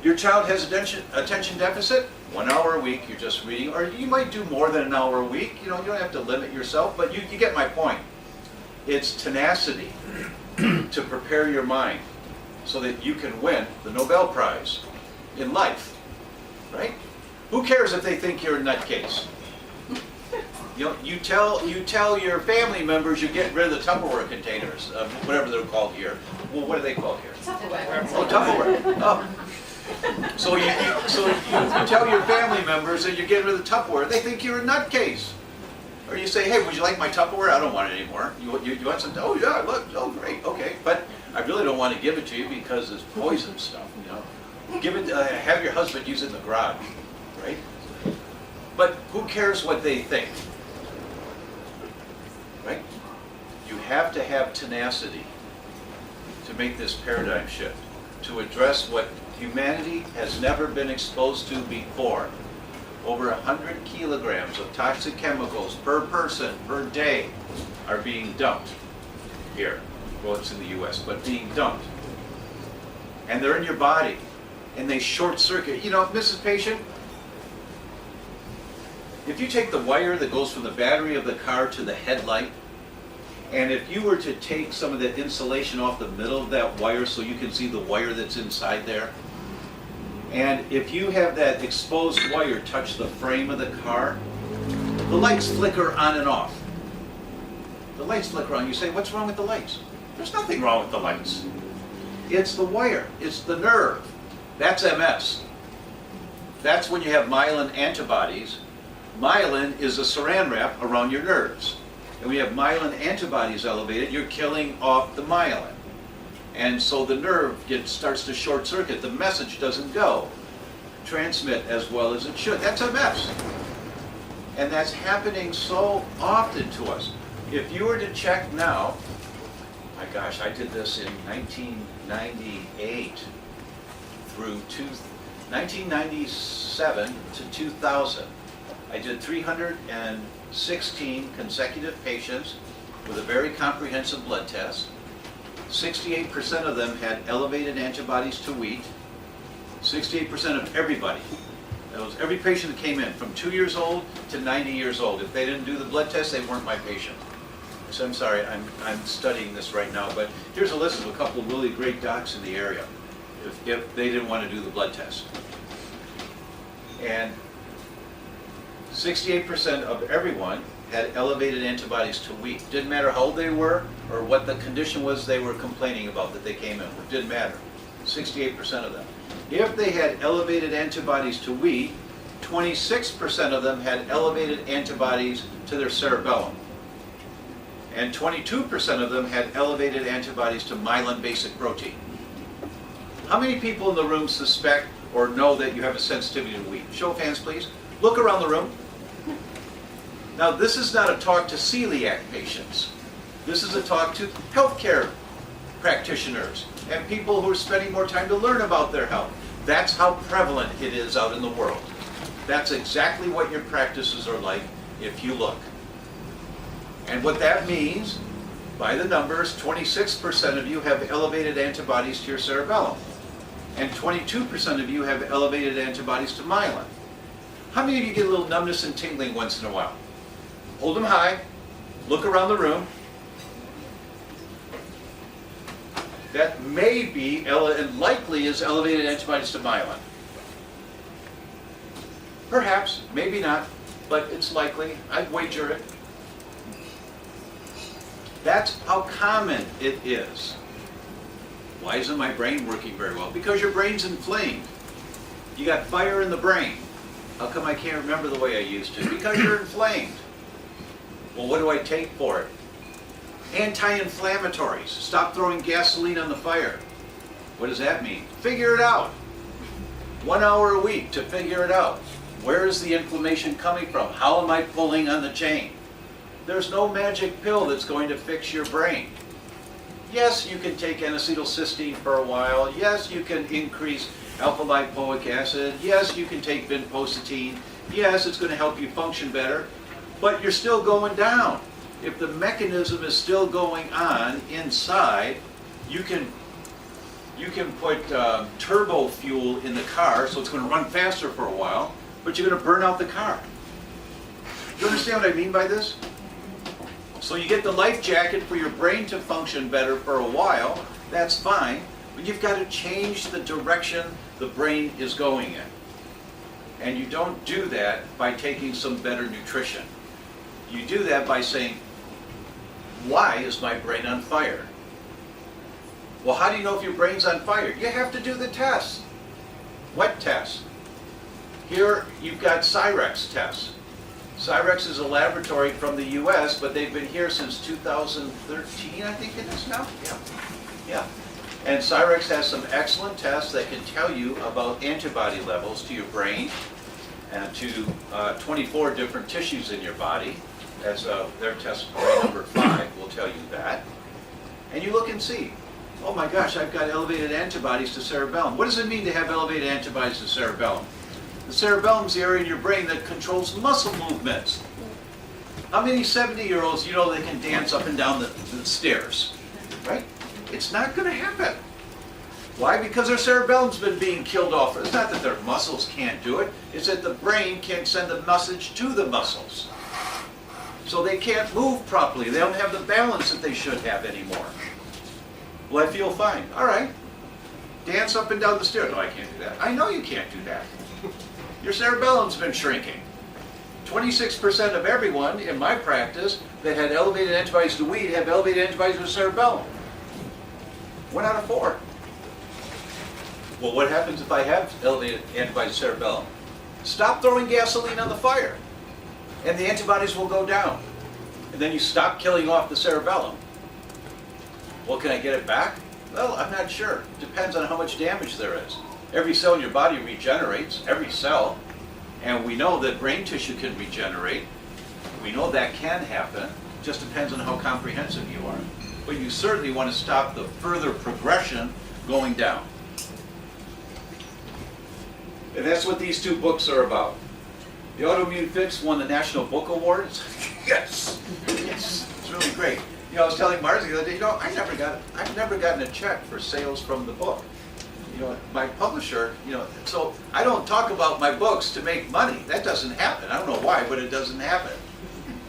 Your child has attention deficit? 1 hour a week, you're just reading. Or you might do more than an hour a week. You don't have to limit yourself, but you get my point. It's tenacity to prepare your mind so that you can win the Nobel Prize in life, right? Who cares if they think you're a nutcase? You tell your family members you're getting rid of the Tupperware containers, whatever they're called here. Well, what are they called here? Tupperware. Oh, Tupperware. Oh. So you tell your family members that you're getting rid of the Tupperware. They think you're a nutcase. Or you say, hey, would you like my Tupperware? I don't want it anymore. You want some? Oh, yeah, look, oh, great, okay. But I really don't want to give it to you because it's poison stuff, Give it, have your husband use it in the garage, right? But who cares what they think, right? You have to have tenacity to make this paradigm shift, to address what humanity has never been exposed to before. Over 100 kilograms of toxic chemicals per person per day are being dumped here. Well, it's in the US, but being dumped. And they're in your body, and they short circuit. Mrs. Patient, if you take the wire that goes from the battery of the car to the headlight, and if you were to take some of the insulation off the middle of that wire so you can see the wire that's inside there, and if you have that exposed wire touch the frame of the car, the lights flicker on and off. The lights flicker on. You say, what's wrong with the lights? There's nothing wrong with the lights. It's the wire. It's the nerve. That's MS. That's when you have myelin antibodies. Myelin is a saran wrap around your nerves. And when you have myelin antibodies elevated, you're killing off the myelin. And so the nerve starts to short circuit. The message doesn't go, transmit as well as it should. That's MS. And that's happening so often to us. If you were to check now, my gosh, I did this in 1998 through 1997 to 2000. I did 316 consecutive patients with a very comprehensive blood test. 68% of them had elevated antibodies to wheat. 68% of everybody. That was every patient that came in from 2 years old to 90 years old. If they didn't do the blood test, they weren't my patient. So I'm sorry, I'm studying this right now, but here's a list of a couple of really great docs in the area if they didn't want to do the blood test. And 68% of everyone had elevated antibodies to wheat. Didn't matter how old they were or what the condition was they were complaining about that they came in with. Didn't matter. 68% of them. If they had elevated antibodies to wheat, 26% of them had elevated antibodies to their cerebellum. and 22% of them had elevated antibodies to myelin basic protein. How many people in the room suspect or know that you have a sensitivity to wheat? Show of hands, please. Look around the room. Now, this is not a talk to celiac patients. This is a talk to healthcare practitioners and people who are spending more time to learn about their health. That's how prevalent it is out in the world. That's exactly what your practices are like if you look. And what that means, by the numbers, 26% of you have elevated antibodies to your cerebellum, and 22% of you have elevated antibodies to myelin. How many of you get a little numbness and tingling once in a while? Hold them high, look around the room. That may be, and likely is, elevated antibodies to myelin. Perhaps, maybe not, but it's likely. I'd wager it. That's how common it is. Why isn't my brain working very well? Because your brain's inflamed. You got fire in the brain. How come I can't remember the way I used to? Because you're inflamed. Well, what do I take for it? Anti-inflammatories. Stop throwing gasoline on the fire. What does that mean? Figure it out. 1 hour a week to figure it out. Where is the inflammation coming from? How am I pulling on the chain? There's no magic pill that's going to fix your brain. Yes, you can take N-acetylcysteine for a while. Yes, you can increase alpha-lipoic acid. Yes, you can take vinpocetine. Yes, it's going to help you function better. But you're still going down. If the mechanism is still going on inside, you can put turbo fuel in the car, so it's going to run faster for a while, but you're going to burn out the car. Do you understand what I mean by this? So you get the life jacket for your brain to function better for a while, that's fine, but you've got to change the direction the brain is going in. And you don't do that by taking some better nutrition. You do that by saying, why is my brain on fire? Well, how do you know if your brain's on fire? You have to do the test. What test? Here you've got Cyrex tests. Cyrex is a laboratory from the US, but they've been here since 2013, I think it is now? Yeah. And Cyrex has some excellent tests that can tell you about antibody levels to your brain and to 24 different tissues in your body. That's their test number 5 will tell you that. And you look and see, oh my gosh, I've got elevated antibodies to cerebellum. What does it mean to have elevated antibodies to cerebellum? The cerebellum is the area in your brain that controls muscle movements. How many 70-year-olds you know they can dance up and down the stairs? Right? It's not going to happen. Why? Because their cerebellum's been being killed off. It's not that their muscles can't do it. It's that the brain can't send a message to the muscles. So they can't move properly. They don't have the balance that they should have anymore. Well, I feel fine. All right. Dance up and down the stairs. No, I can't do that. I know you can't do that. Your cerebellum's been shrinking. 26% of everyone in my practice that had elevated antibodies to wheat have elevated antibodies to cerebellum. 1 out of 4. Well, what happens if I have elevated antibodies to cerebellum? Stop throwing gasoline on the fire, and the antibodies will go down. And then you stop killing off the cerebellum. Well, can I get it back? Well, I'm not sure. Depends on how much damage there is. Every cell in your body regenerates, every cell. And we know that brain tissue can regenerate. We know that can happen. Just depends on how comprehensive you are. But you certainly want to stop the further progression going down. And that's what these 2 books are about. The Autoimmune Fix won the National Book Award. Yes! Yes! It's really great. You know, I was telling Marzi the other day, you know, I've never gotten a check for sales from the book. You know, my publisher, you know, so I don't talk about my books to make money. That doesn't happen. I don't know why, but it doesn't happen.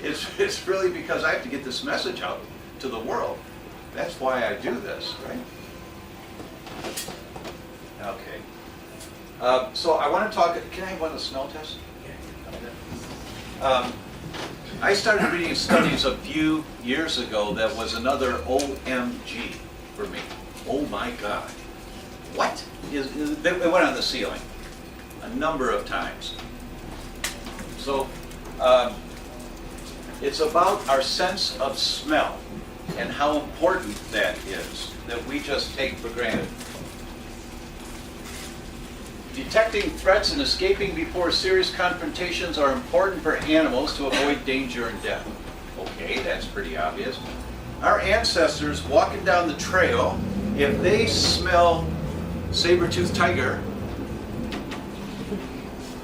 It's really because I have to get this message out to the world. That's why I do this, right? Okay. So I want to talk, can I have one of the smell tests? I started reading studies a few years ago that was another OMG for me. Oh my God. What? It went on the ceiling a number of times. So It's about our sense of smell and how important that is, that we just take for granted. Detecting threats and escaping before serious confrontations are important for animals to avoid danger and death. Okay, that's pretty obvious. Our ancestors walking down the trail, if they smell saber-toothed tiger,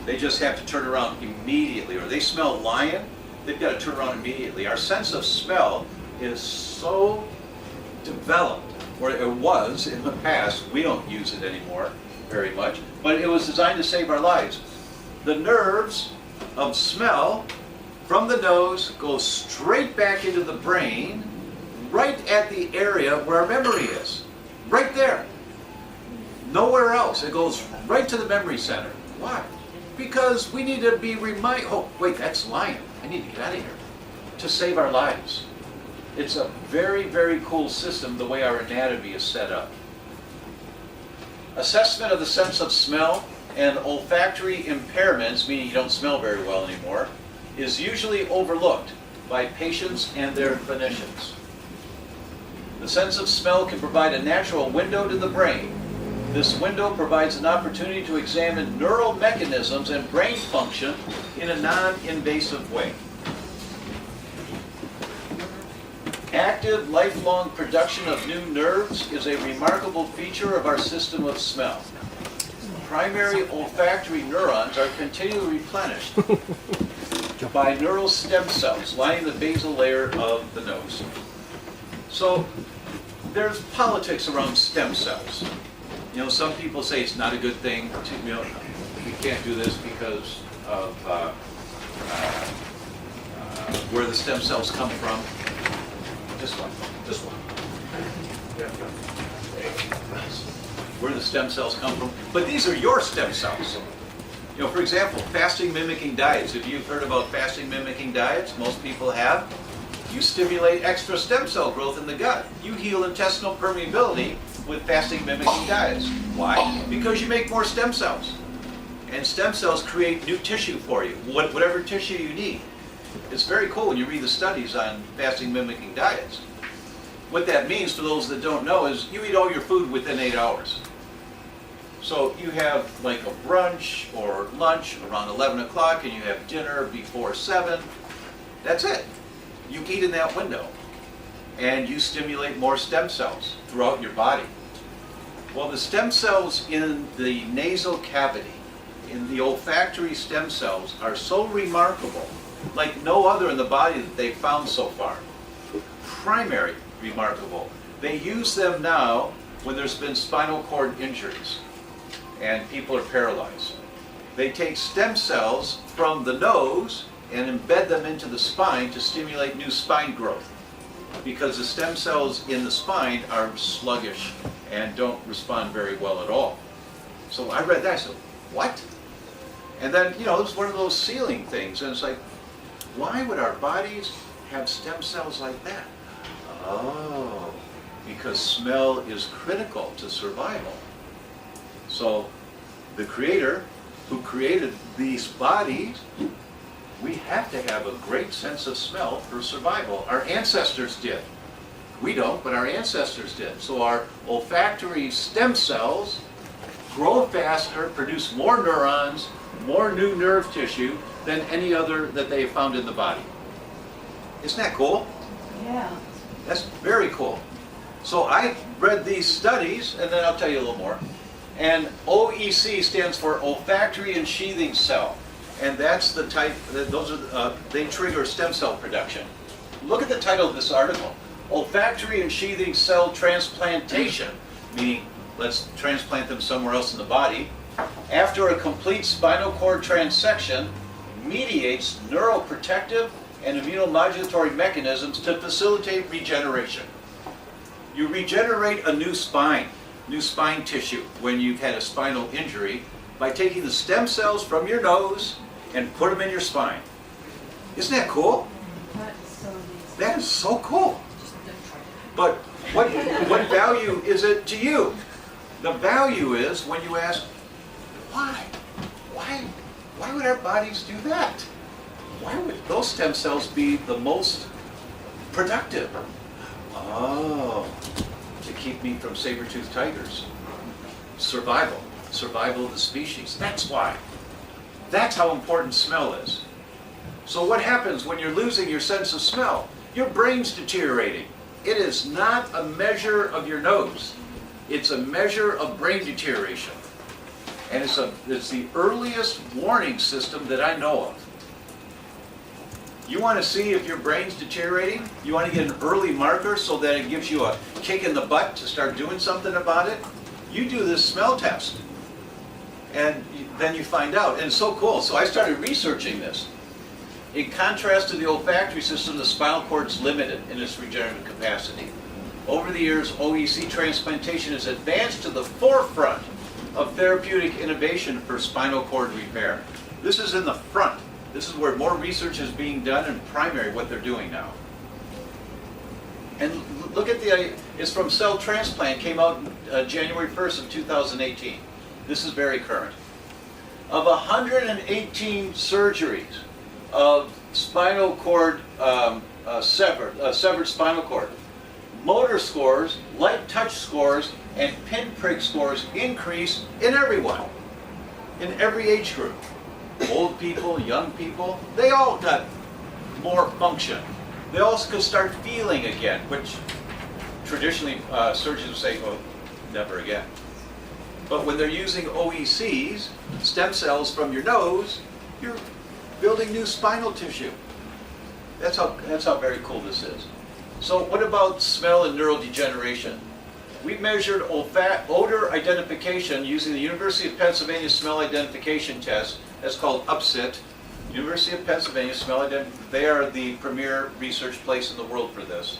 they just have to turn around immediately. Or they smell lion, they've got to turn around immediately. Our sense of smell is so developed, or it was in the past. We don't use it anymore very much, but it was designed to save our lives. The nerves of smell from the nose go straight back into the brain, right at the area where our memory is. Right there. Nowhere else. It goes right to the memory center. Why? Because we need to be reminded, oh, wait, that's lion. I need to get out of here. To save our lives. It's a very, very cool system, the way our anatomy is set up. Assessment of the sense of smell and olfactory impairments, meaning you don't smell very well anymore, is usually overlooked by patients and their clinicians. The sense of smell can provide a natural window to the brain. This window provides an opportunity to examine neural mechanisms and brain function in a non-invasive way. Active, lifelong production of new nerves is a remarkable feature of our system of smell. Primary olfactory neurons are continually replenished by neural stem cells lining the basal layer of the nose. So there's politics around stem cells. You know, some people say it's not a good thing to, you know, we can't do this because of where the stem cells come from. This one. Where the stem cells come from. But these are your stem cells. You know, for example, fasting mimicking diets. If you've heard about fasting mimicking diets, most people have. You stimulate extra stem cell growth in the gut. You heal intestinal permeability with fasting mimicking diets. Why? Because you make more stem cells. And stem cells create new tissue for you, whatever tissue you need. It's very cool when you read the studies on fasting mimicking diets. What that means, for those that don't know, is you eat all your food within 8 hours. So you have like a brunch or lunch around 11 o'clock and you have dinner before 7. That's it. You eat in that window. And you stimulate more stem cells throughout your body. Well, the stem cells in the nasal cavity, in the olfactory stem cells, are so remarkable, like no other in the body that they've found so far. Primary remarkable. They use them now when there's been spinal cord injuries and people are paralyzed. They take stem cells from the nose and embed them into the spine to stimulate new spine growth, because the stem cells in the spine are sluggish and don't respond very well at all. So I read that, I said, what? And then, you know, it's one of those ceiling things, and it's like, why would our bodies have stem cells like that? Oh, because smell is critical to survival. So the Creator who created these bodies, we have to have a great sense of smell for survival. Our ancestors did. We don't, but our ancestors did. So our olfactory stem cells grow faster, produce more neurons, more new nerve tissue than any other that they have found in the body. Isn't that cool? Yeah. That's very cool. So I read these studies, and then I'll tell you a little more. And OEC stands for olfactory and sheathing cell. And that's the type, those are, they trigger stem cell production. Look at the title of this article. Olfactory and sheathing cell transplantation, meaning let's transplant them somewhere else in the body, after a complete spinal cord transection, mediates neuroprotective and immunomodulatory mechanisms to facilitate regeneration. You regenerate a new spine tissue when you've had a spinal injury by taking the stem cells from your nose and put them in your spine. Isn't that cool? That is so amazing. That is so cool. But what value is it to you? The value is when you ask, why? Why would our bodies do that? why would those stem cells be the most productive? Oh, to keep me from saber-toothed tigers. Survival of the species. That's why. That's how important smell is. So what happens when you're losing your sense of smell? Your brain's deteriorating. It is not a measure of your nose. It's a measure of brain deterioration. And it's the earliest warning system that I know of. You want to see if your brain's deteriorating? You want to get an early marker so that it gives you a kick in the butt to start doing something about it? You do this smell test. And then you find out. And it's so cool. So I started researching this. In contrast to the olfactory system, the spinal cord's limited in its regenerative capacity. Over the years, OEC transplantation has advanced to the forefront of therapeutic innovation for spinal cord repair. This is in the front. This is where more research is being done in primary, what they're doing now. And look at it's from Cell Transplant, came out January 1st of 2018. This is very current. Of 118 surgeries of spinal cord, severed spinal cord, motor scores, light touch scores, and pinprick scores increase in everyone, in every age group. Old people, young people, they all got more function. They also could start feeling again, which traditionally surgeons would say, oh, never again. But when they're using OECs, stem cells from your nose, you're building new spinal tissue. That's how very cool this is. So what about smell and neurodegeneration? We measured odor identification using the University of Pennsylvania Smell Identification Test. That's called UPSIT. University of Pennsylvania Smell Identification. They are the premier research place in the world for this.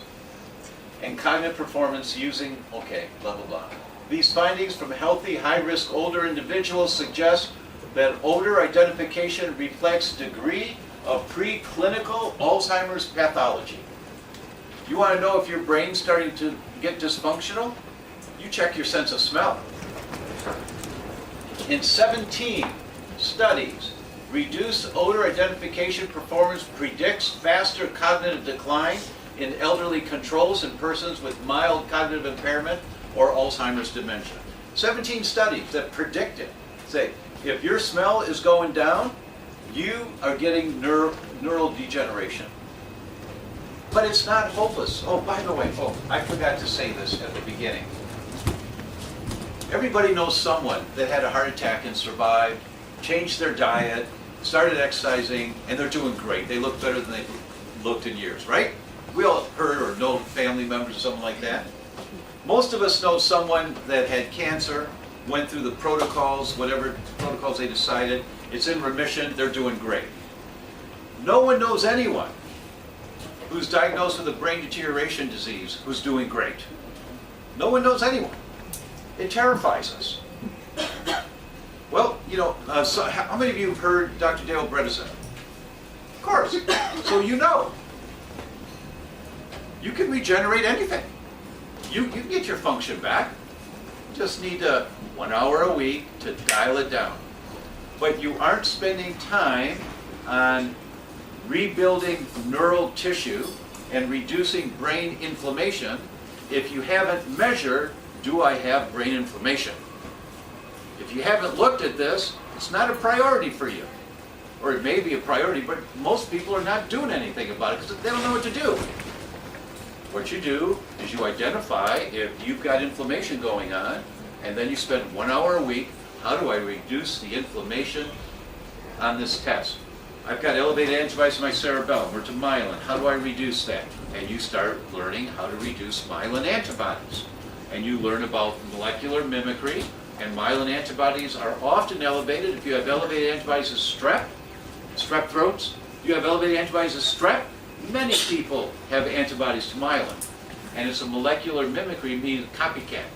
And cognitive performance using, okay, blah, blah, blah. These findings from healthy, high-risk older individuals suggest that odor identification reflects degree of preclinical Alzheimer's pathology. You want to know if your brain's starting to get dysfunctional? You check your sense of smell. In 17 studies, reduced odor identification performance predicts faster cognitive decline in elderly controls in persons with mild cognitive impairment or Alzheimer's dementia. 17 studies that predict it. Say, if your smell is going down, you are getting neural degeneration. But it's not hopeless. Oh, by the way, I forgot to say this at the beginning. Everybody knows someone that had a heart attack and survived, changed their diet, started exercising, and they're doing great. They look better than they looked in years, right? We all heard or know family members or something like that. Most of us know someone that had cancer, went through the protocols, whatever protocols they decided. It's in remission, they're doing great. No one knows anyone who's diagnosed with a brain deterioration disease who's doing great. No one knows anyone. It terrifies us. Well, you know, so how many of you have heard Dr. Dale Bredesen? Of course. So you know. You can regenerate anything. You can get your function back. You just need 1 hour a week to dial it down. But you aren't spending time on rebuilding neural tissue and reducing brain inflammation if you haven't measured, do I have brain inflammation? If you haven't looked at this, it's not a priority for you. Or it may be a priority, but most people are not doing anything about it because they don't know what to do. What you do is you identify if you've got inflammation going on, and then you spend 1 hour a week. How do I reduce the inflammation on this test? I've got elevated antibodies in my cerebellum or to myelin. How do I reduce that? And you start learning how to reduce myelin antibodies. And you learn about molecular mimicry, and myelin antibodies are often elevated. If you have elevated antibodies of strep throats, you have elevated antibodies of strep, many people have antibodies to myelin. And it's a molecular mimicry, meaning copycat.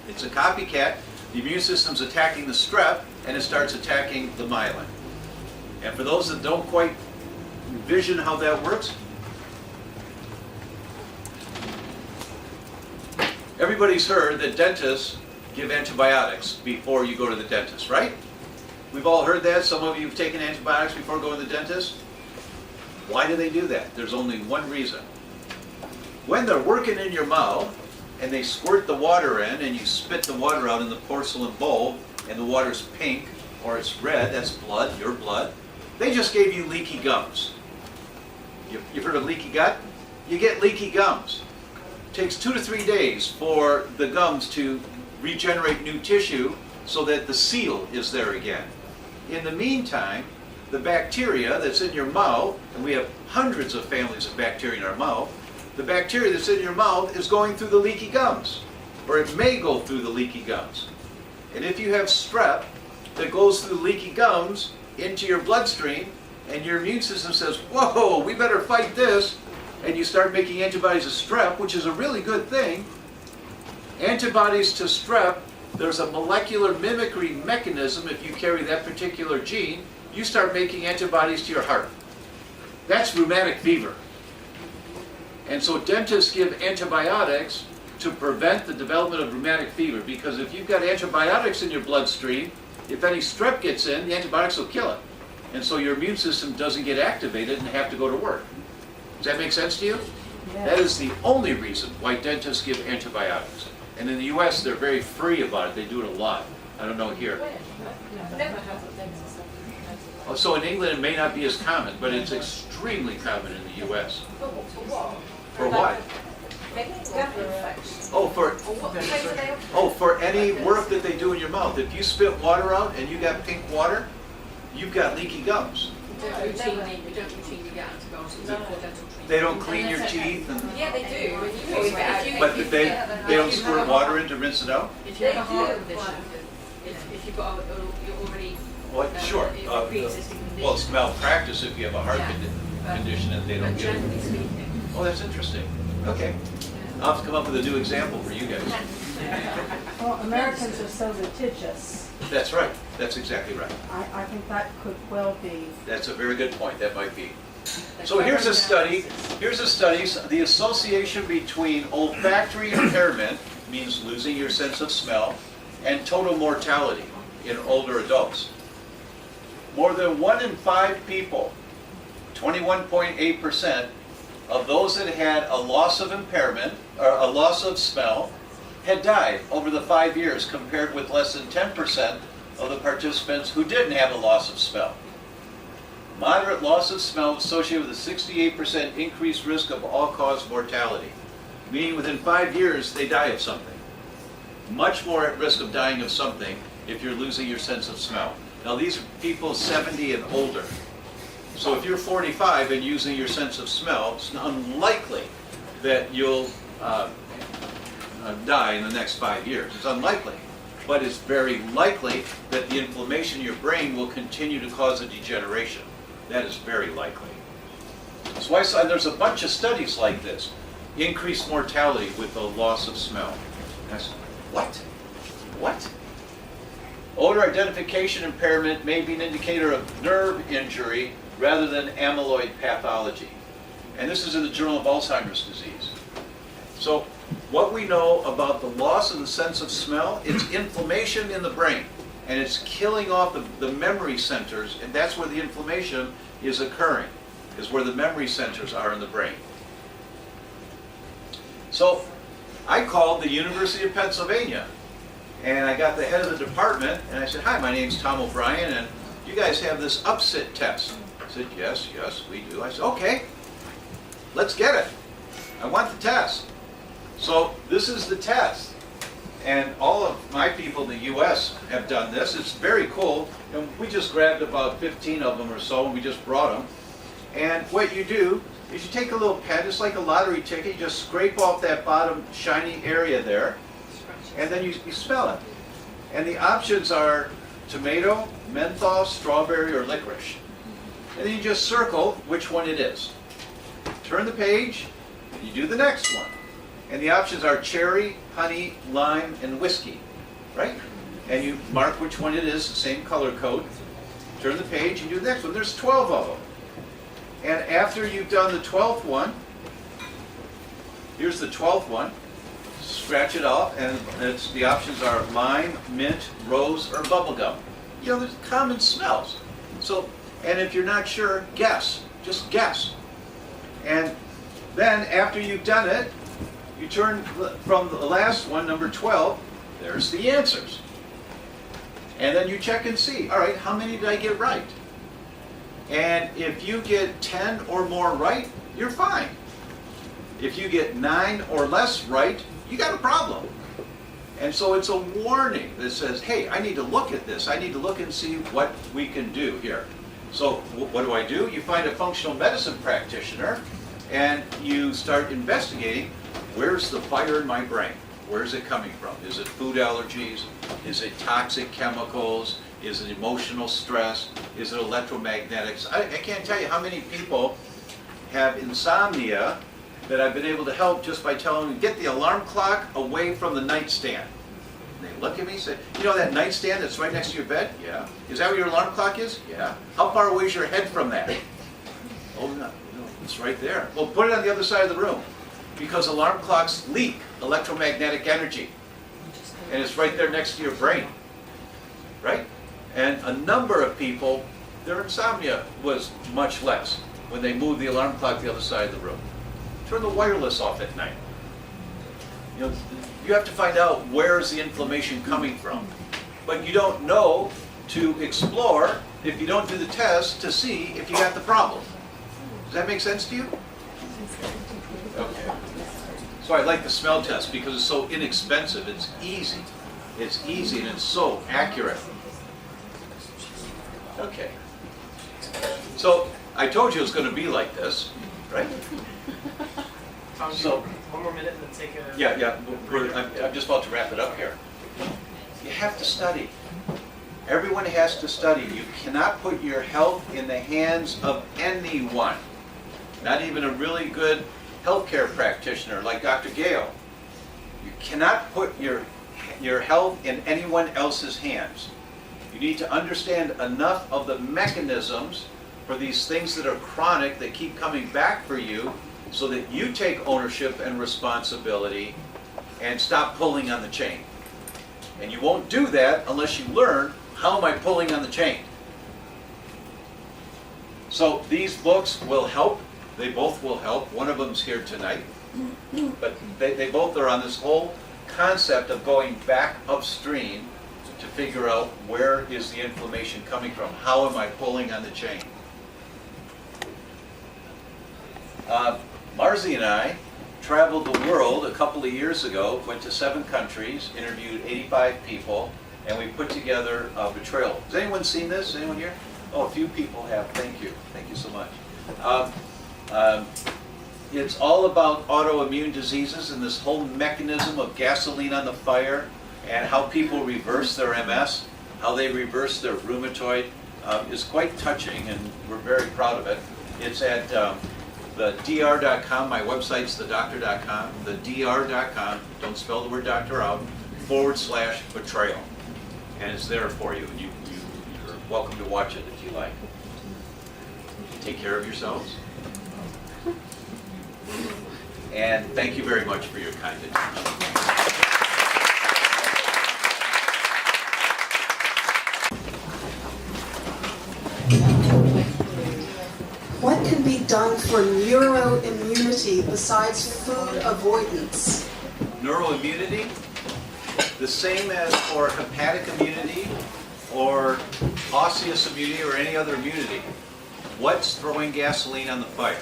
It's a copycat. The immune system's attacking the strep, and it starts attacking the myelin. And for those that don't quite envision how that works, everybody's heard that dentists give antibiotics before you go to the dentist, right? We've all heard that. Some of you have taken antibiotics before going to the dentist. Why do they do that? There's only one reason. When they're working in your mouth and they squirt the water in and you spit the water out in the porcelain bowl and the water's pink or it's red, that's blood, your blood, they just gave you leaky gums. You've heard of leaky gut? You get leaky gums. It takes 2 to 3 days for the gums to regenerate new tissue so that the seal is there again. In the meantime, the bacteria that's in your mouth, and we have hundreds of families of bacteria in our mouth, the bacteria that's in your mouth is going through the leaky gums, or it may go through the leaky gums. And if you have strep that goes through the leaky gums into your bloodstream, and your immune system says, whoa, we better fight this, and you start making antibodies to strep, which is a really good thing. Antibodies to strep, there's a molecular mimicry mechanism. If you carry that particular gene, you start making antibodies to your heart. That's rheumatic fever. And so dentists give antibiotics to prevent the development of rheumatic fever, because if you've got antibiotics in your bloodstream, if any strep gets in, the antibiotics will kill it. And so your immune system doesn't get activated and have to go to work. Does that make sense to you? Yes. That is the only reason why dentists give antibiotics. And in the US, they're very free about it. They do it a lot. I don't know here. Oh, so in England, it may not be as common, but it's extremely common in the US. For what? Oh, for any work that they do in your mouth. If you spit water out and you got pink water, you've got leaky gums. They don't clean your teeth, and, Yeah, they do. but they don't squirt water in to rinse it out? If you have a heart condition, if you've got you're already Well, sure. pre-existing condition. Well, it's malpractice if you have a heart condition and they don't But get generally it. speaking, Oh, that's interesting. Okay. I'll have to come up with a new example for you guys. Well, Americans are so litigious. That's right. That's exactly right. I think that could well be. That's a very good point. That might be. So here's a study. Here's a study. The association between olfactory impairment, means losing your sense of smell, and total mortality in older adults. More than 1 in 5 people, 21.8%, of those that had a loss of impairment, or a loss of smell, had died over the 5 years, compared with less than 10% of the participants who didn't have a loss of smell. Moderate loss of smell associated with a 68% increased risk of all-cause mortality, meaning within 5 years they die of something. Much more at risk of dying of something if you're losing your sense of smell. Now these are people 70 and older. So if you're 45 and using your sense of smell, it's unlikely that you'll die in the next 5 years. It's unlikely. But it's very likely that the inflammation in your brain will continue to cause a degeneration. That is very likely. So I saw there's a bunch of studies like this. Increased mortality with the loss of smell. That's, what? What? Odor identification impairment may be an indicator of nerve injury rather than amyloid pathology. And this is in the Journal of Alzheimer's Disease. So what we know about the loss of the sense of smell, it's inflammation in the brain. And it's killing off the memory centers, and that's where the inflammation is occurring, is where the memory centers are in the brain. So I called the University of Pennsylvania, and I got the head of the department, and I said, hi, my name's Tom O'Brien, and you guys have this upsit test. I said, yes, we do. I said, okay, let's get it. I want the test. So this is the test. And all of my people in the US have done this. It's very cool. And we just grabbed about 15 of them or so, and we just brought them. And what you do is you take a little pen, it's like a lottery ticket, you just scrape off that bottom shiny area there, and then you smell it. And the options are tomato, menthol, strawberry, or licorice. And then you just circle which one it is. Turn the page, and you do the next one. And the options are cherry, honey, lime, and whiskey, right? And you mark which one it is, the same color code. Turn the page and do the next one. There's 12 of them. And after you've done the 12th one, here's the 12th one. Scratch it off, and the options are lime, mint, rose, or bubblegum. You know, there's common smells. So, and if you're not sure, guess. Just guess. And then after you've done it, you turn from the last one, number 12, there's the answers. And then you check and see, all right, how many did I get right? And if you get 10 or more right, you're fine. If you get 9 or less right, you got a problem. And so it's a warning that says, hey, I need to look at this. I need to look and see what we can do here. So what do? You find a functional medicine practitioner and you start investigating, where's the fire in my brain? Where's it coming from? Is it food allergies? Is it toxic chemicals? Is it emotional stress? Is it electromagnetics? I can't tell you how many people have insomnia that I've been able to help just by telling them, get the alarm clock away from the nightstand. And they look at me and say, you know that nightstand that's right next to your bed? Yeah. Is that where your alarm clock is? Yeah. How far away is your head from that? Oh, no, it's right there. Well, put it on the other side of the room, because alarm clocks leak electromagnetic energy. And it's right there next to your brain, right? And a number of people, their insomnia was much less when they moved the alarm clock to the other side of the room. Turn the wireless off at night. You know, you have to find out where's the inflammation coming from. But you don't know to explore if you don't do the test to see if you got the problem. Does that make sense to you? Okay. So I like the smell test because it's so inexpensive. It's easy. It's easy and it's so accurate. Okay. So I told you it was going to be like this, right? So, one more minute and then take a... Yeah. I'm just about to wrap it up here. You have to study. Everyone has to study. You cannot put your health in the hands of anyone. Not even a really good healthcare practitioner like Dr. Gale. You cannot put your health in anyone else's hands. You need to understand enough of the mechanisms for these things that are chronic, that keep coming back for you, so that you take ownership and responsibility and stop pulling on the chain. And you won't do that unless you learn, how am I pulling on the chain? So these books will help. They both will help. One of them's here tonight. But they both are on this whole concept of going back upstream to figure out where is the inflammation coming from. How am I pulling on the chain? Marzi and I traveled the world a couple of years ago, went to 7 countries, interviewed 85 people, and we put together a betrayal. Has anyone seen this? Anyone here? Oh, a few people have. Thank you. Thank you so much. It's all about autoimmune diseases and this whole mechanism of gasoline on the fire and how people reverse their MS, how they reverse their rheumatoid is quite touching, and we're very proud of it. It's at the dr.com, my website's thedoctor.com, the dr.com, don't spell the word doctor out, /betrayal. And it's there for you, and you're welcome to watch it if you like. Take care of yourselves. And thank you very much for your kind attention. What can be done for neuroimmunity besides food avoidance? Neuroimmunity, the same as for hepatic immunity or osseous immunity or any other immunity. What's throwing gasoline on the fire?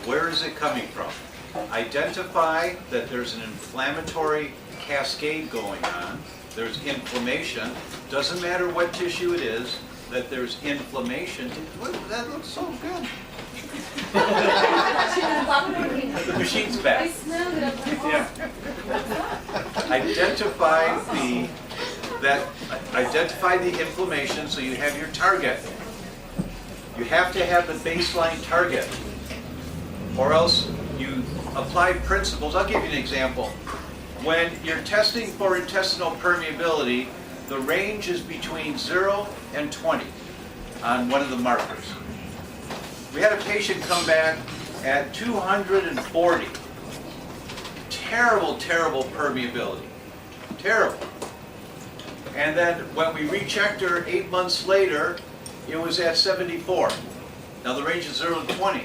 Where is it coming from? Identify that there's an inflammatory cascade going on. There's inflammation. Doesn't matter what tissue it is, that there's inflammation. That looks so good. The machine's back. I smelled it. Yeah. Identify the inflammation so you have your target. You have to have the baseline target, or else you apply principles. I'll give you an example. When you're testing for intestinal permeability, the range is between 0 and 20 on one of the markers. We had a patient come back at 240. Terrible, terrible permeability. Terrible. And then when we rechecked her 8 months later, it was at 74. Now the range is 0 to 20.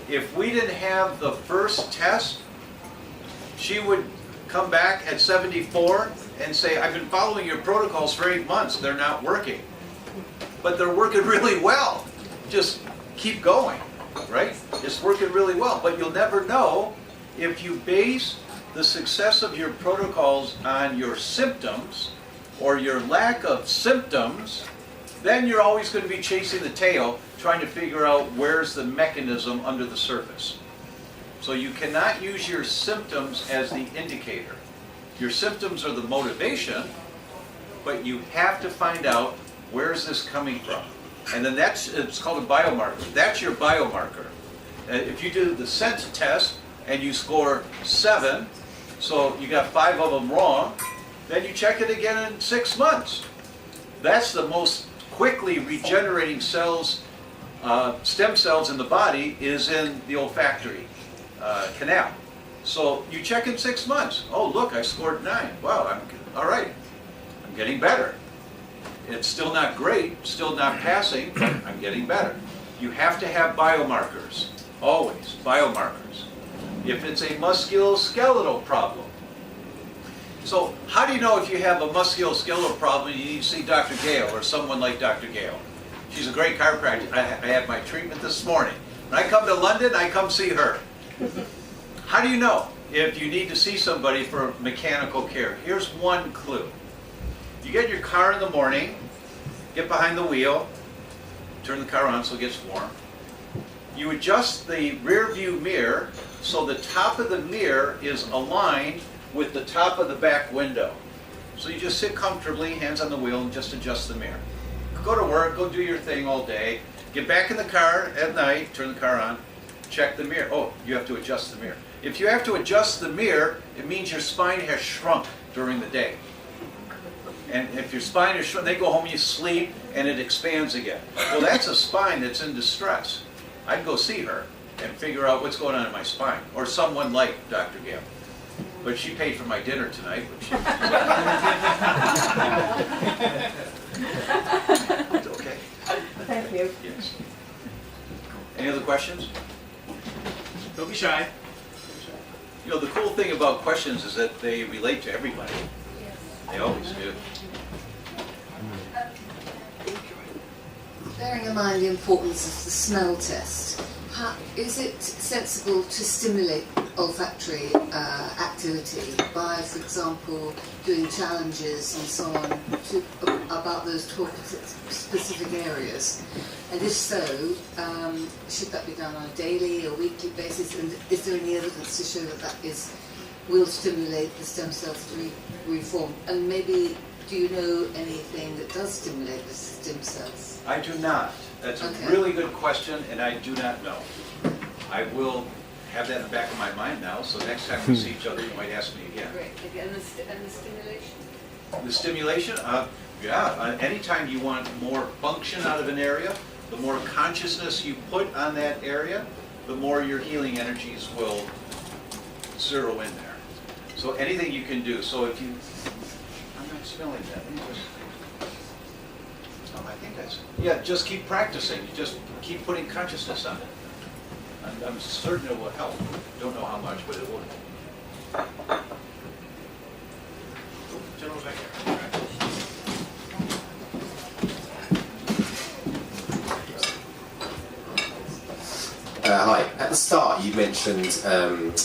If we didn't have the first test, she would come back at 74 and say, I've been following your protocols for 8 months, they're not working. But they're working really well. Just keep going, right? It's working really well. But you'll never know if you base the success of your protocols on your symptoms or your lack of symptoms, then you're always going to be chasing the tail, trying to figure out where's the mechanism under the surface. So you cannot use your symptoms as the indicator. Your symptoms are the motivation, but you have to find out where's this coming from. And then it's called a biomarker. That's your biomarker. If you do the scent test and you score 7, so you got 5 of them wrong, then you check it again in 6 months. That's the most quickly regenerating cells, stem cells in the body is in the olfactory canal. So you check in 6 months. Oh, look, I scored 9. Wow, all right. I'm getting better. It's still not great, still not passing, but I'm getting better. You have to have biomarkers, always, biomarkers. If it's a musculoskeletal problem. So how do you know if you have a musculoskeletal problem and you need to see Dr. Gale or someone like Dr. Gale? She's a great chiropractor. I had my treatment this morning. When I come to London, I come see her. How do you know if you need to see somebody for mechanical care? Here's one clue. You get in your car in the morning, get behind the wheel, turn the car on so it gets warm. You adjust the rear view mirror so the top of the mirror is aligned with the top of the back window. So you just sit comfortably, hands on the wheel, and just adjust the mirror. Go to work, go do your thing all day, get back in the car at night, turn the car on, check the mirror. Oh, you have to adjust the mirror. If you have to adjust the mirror, it means your spine has shrunk during the day. And if your spine is shrunk, they go home, you sleep, and it expands again. Well, that's a spine that's in distress. I'd go see her and figure out what's going on in my spine, or someone like Dr. Gale. But she paid for my dinner tonight. It's okay. Thank you. Yes. Any other questions? Don't be shy. You know, the cool thing about questions is that they relate to everybody. They always do. Bearing in mind the importance of the smell test, is it sensible to stimulate olfactory activity by, for example, doing challenges and so on about those 12 specific areas? And if so, should that be done on a daily or weekly basis? And is there any evidence to show that that will stimulate the stem cells to reform? And maybe, do you know anything that does stimulate the stem cells? I do not. That's a Okay. really good question, and I do not know. I will have that in the back of my mind now, so next time we see each other, you might ask me again. Great. And the stimulation? The stimulation, yeah, anytime you want more function out of an area, the more consciousness you put on that area, the more your healing energies will zero in there. So anything you can do. So if you, I'm not smelling that. Let me just, I think that's, yeah, just keep practicing. You just keep putting consciousness on it. I'm certain it will help. Don't know how much, but it will. Gentleman back here. Hi. At the start, you mentioned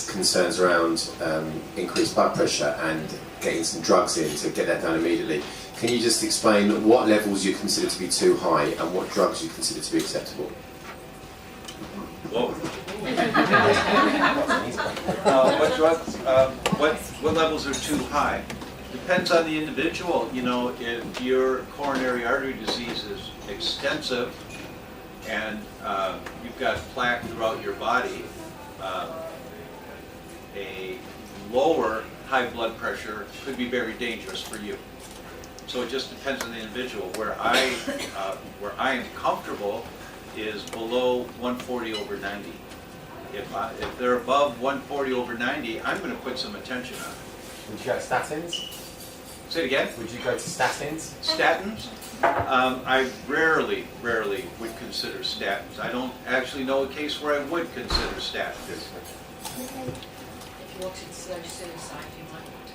concerns around increased blood pressure and getting some drugs in to get that down immediately. Can you just explain what levels you consider to be too high and what drugs you consider to be acceptable? Whoa. What drugs? What levels are too high? Depends on the individual. You know, if your coronary artery disease is extensive and you've got plaque throughout your body, a lower high blood pressure could be very dangerous for you. So it just depends on the individual. Where I am comfortable is below 140/90. If they're above 140/90, I'm going to put some attention on it. Would you go statins? Say it again. Would you go to statins? Statins? I rarely would consider statins. I don't actually know a case where I would consider statins. If you wanted slow suicide, you might want to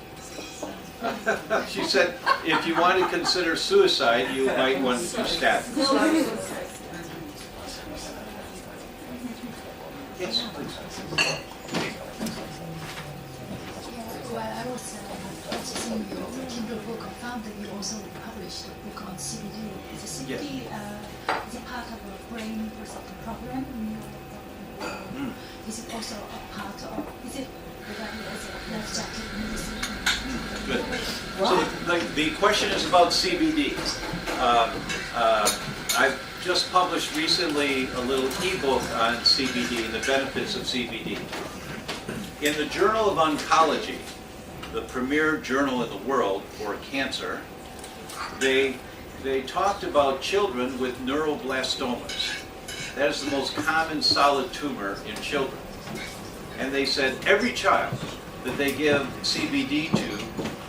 consider. She said, if you want to consider suicide, you might want to do statins. Yes, please. Well, I was noticing your Kindle book. I found that you also published a book on CBD. Is the CBD is it part of a brain receptor program? Is it also a part of? Is it regarded as a lifestyle medicine? Good. So the question is about CBD. I've just published recently a little ebook on CBD and the benefits of CBD. In the Journal of Oncology, the premier journal in the world for cancer, they talked about children with neuroblastomas. That is the most common solid tumor in children. And they said every child that they give CBD to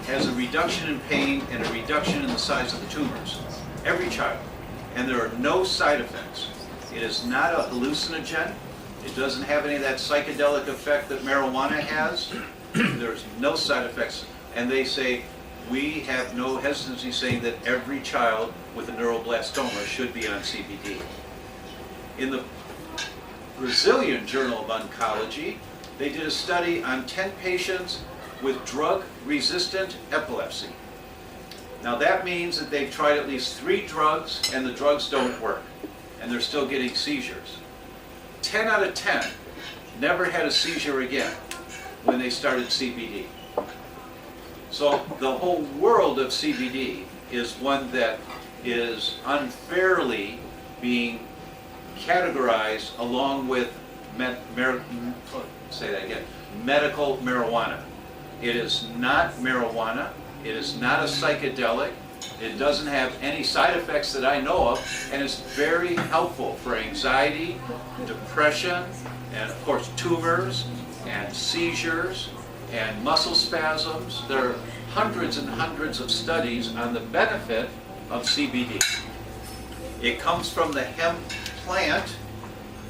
has a reduction in pain and a reduction in the size of the tumors. Every child. And there are no side effects. It is not a hallucinogen. It doesn't have any of that psychedelic effect that marijuana has. There's no side effects. And they say, we have no hesitancy saying that every child with a neuroblastoma should be on CBD. In the Brazilian Journal of Oncology, they did a study on 10 patients with drug-resistant epilepsy. Now that means that they've tried at least 3 drugs and the drugs don't work, and they're still getting seizures. 10 out of 10 never had a seizure again when they started CBD. So the whole world of CBD is one that is unfairly being categorized along with medical marijuana. It is not marijuana. It is not a psychedelic. It doesn't have any side effects that I know of, and it's very helpful for anxiety, depression, and of course tumors, and seizures, and muscle spasms. There are hundreds and hundreds of studies on the benefit of CBD. It comes from the hemp plant,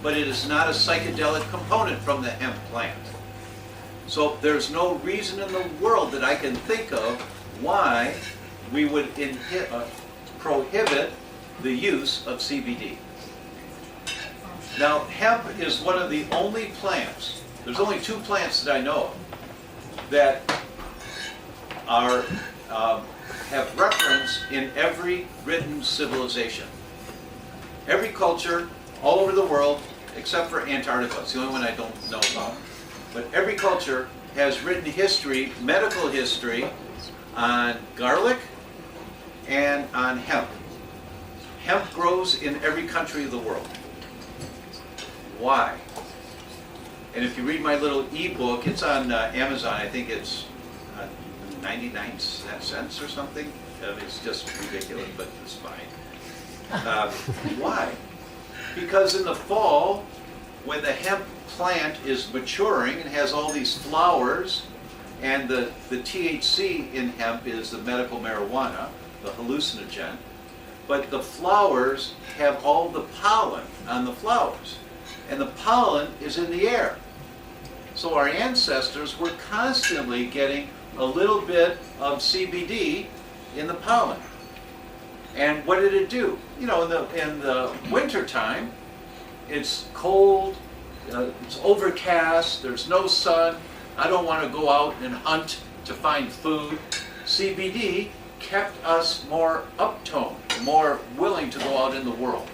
but it is not a psychedelic component from the hemp plant. So there's no reason in the world that I can think of why we would prohibit the use of CBD. Now, hemp is one of the only plants, there's only 2 plants that I know of, that are, have reference in every written civilization. Every culture, all over the world, except for Antarctica, it's the only one I don't know about. But every culture has written history, medical history, on garlic and on hemp. Hemp grows in every country of the world. Why? And if you read my little ebook, it's on Amazon. I think it's 99 cents or something. It's just ridiculous, but it's fine. Why? Because in the fall, when the hemp plant is maturing and has all these flowers, and the THC in hemp is the medical marijuana, the hallucinogen, but the flowers have all the pollen on the flowers, and the pollen is in the air. So our ancestors were constantly getting a little bit of CBD in the pollen. And what did it do? You know, in the winter time, it's cold, it's overcast, there's no sun, I don't want to go out and hunt to find food. CBD kept us more uptoned, more willing to go out in the world.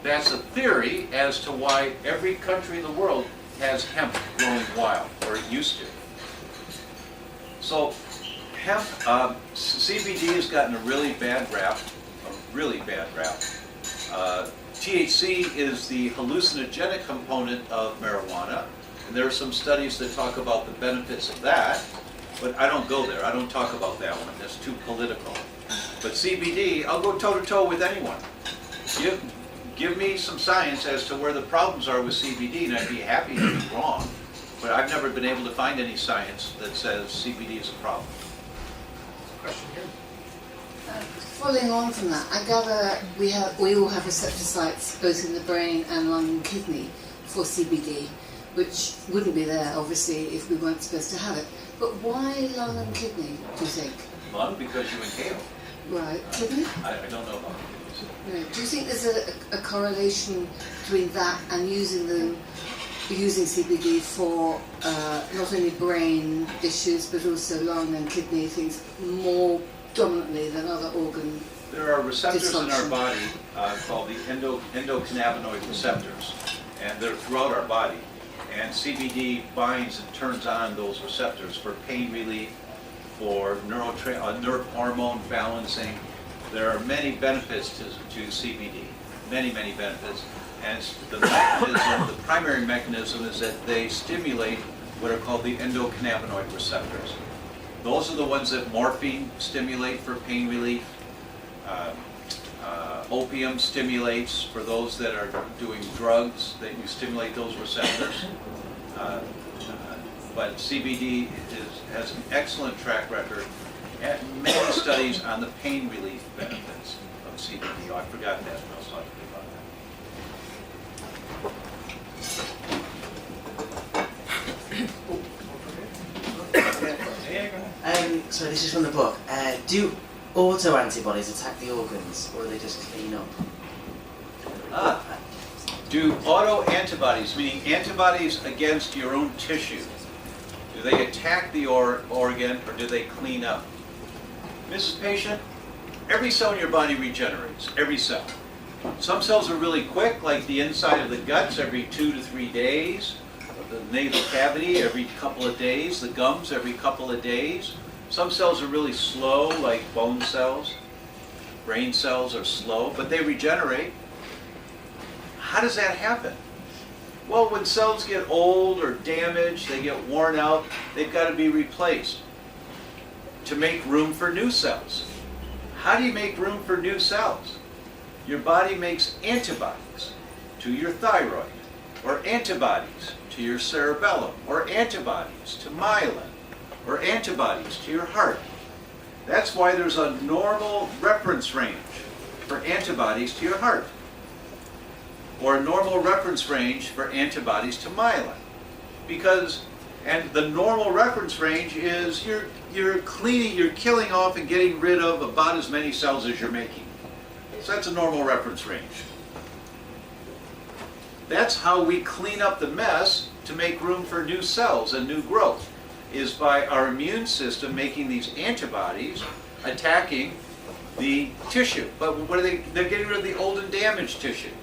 That's a theory as to why every country in the world has hemp growing wild, or it used to. So hemp, CBD has gotten a really bad rap. THC is the hallucinogenic component of marijuana, and there are some studies that talk about the benefits of that, but I don't go there. I don't talk about that one. That's too political. But CBD, I'll go toe-to-toe with anyone. Give me some science as to where the problems are with CBD, and I'd be happy to be wrong. But I've never been able to find any science that says CBD is a problem. question here. Following on from that, I gather we all have receptor sites both in the brain and lung and kidney for CBD, which wouldn't be there obviously if we weren't supposed to have it. But why lung and kidney, do you think? Lung, because you inhale. Right, kidney? I don't know about kidneys. Right. Do you think there's a correlation between that and using CBD for not only brain issues but also lung and kidney things more dominantly than other organ? There are receptors in our Dysfunction. body called the endocannabinoid receptors, and they're throughout our body. And CBD binds and turns on those receptors for pain relief, for nerve hormone balancing. There are many benefits to CBD, many benefits. And the primary mechanism is that they stimulate what are called the endocannabinoid receptors. Those are the ones that morphine stimulate for pain relief. Opium stimulates for those that are doing drugs, that you stimulate those receptors. But CBD has an excellent track record and many studies on the pain relief benefits of CBD. Oh, I forgot that when I was talking about that. So this is from the book. Do autoantibodies attack the organs, or do they just clean up? Do autoantibodies, meaning antibodies against your own tissue, do they attack the organ or do they clean up? Mrs. Patient, every cell in your body regenerates, every cell. Some cells are really quick, like the inside of the guts every 2 to 3 days, the nasal cavity every couple of days, the gums every couple of days. Some cells are really slow, like bone cells. Brain cells are slow, but they regenerate. How does that happen? Well, when cells get old or damaged, they get worn out, they've got to be replaced to make room for new cells. How do you make room for new cells? Your body makes antibodies to your thyroid, or antibodies to your cerebellum, or antibodies to myelin, or antibodies to your heart. That's why there's a normal reference range for antibodies to your heart, or a normal reference range for antibodies to myelin. And the normal reference range is you're killing off and getting rid of about as many cells as you're making. So that's a normal reference range. That's how we clean up the mess to make room for new cells and new growth, is by our immune system making these antibodies attacking the tissue. But what are they? They're getting rid of the old and damaged tissue,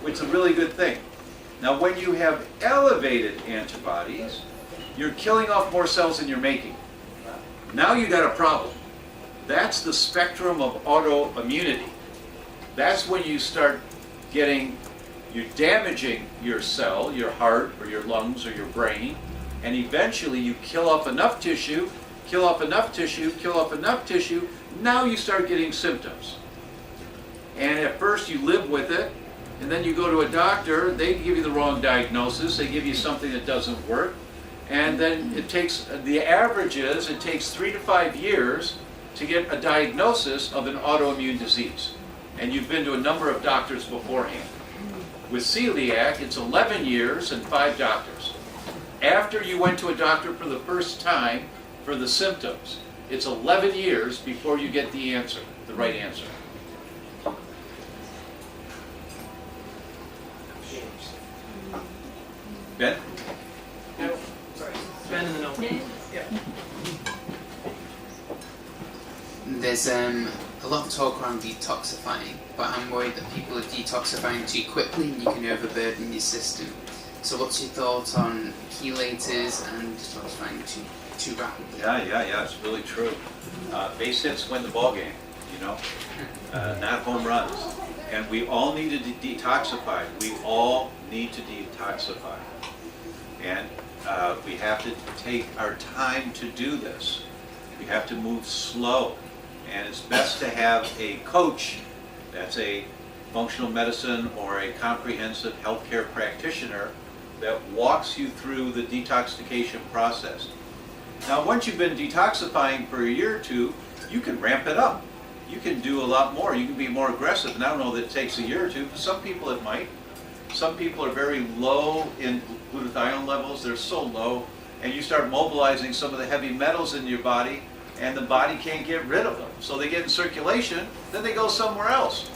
which is a really good thing. Now, when you have elevated antibodies, you're killing off more cells than you're making. Now you got a problem. That's the spectrum of autoimmunity. That's when you start you're damaging your cell, your heart, or your lungs, or your brain, and eventually you kill off enough tissue, kill off enough tissue, kill off enough tissue. Now you start getting symptoms. And at first you live with it, and then you go to a doctor, they give you the wrong diagnosis, they give you something that doesn't work, and then the average is it takes 3 to 5 years to get a diagnosis of an autoimmune disease. And you've been to a number of doctors beforehand. With celiac, it's 11 years and 5 doctors. After you went to a doctor for the first time for the symptoms, it's 11 years before you get the answer, the right answer. Ben? No, sorry. Ben in the no. Yeah. There's a lot of talk around detoxifying, but I'm worried that people are detoxifying too quickly and you can overburden your system. So what's your thought on chelators and detoxifying too rapidly? Yeah, it's really true. Base hits win the ball game, not home runs. And we all need to detoxify. We all need to detoxify. And we have to take our time to do this. We have to move slow. And it's best to have a coach that's a functional medicine or a comprehensive healthcare practitioner that walks you through the detoxification process. Now, once you've been detoxifying for a year or two, you can ramp it up. You can do a lot more. You can be more aggressive. And I don't know that it takes a year or two. For some people it might. Some people are very low in glutathione levels. They're so low. And you start mobilizing some of the heavy metals in your body, and the body can't get rid of them. So they get in circulation, then they go somewhere else.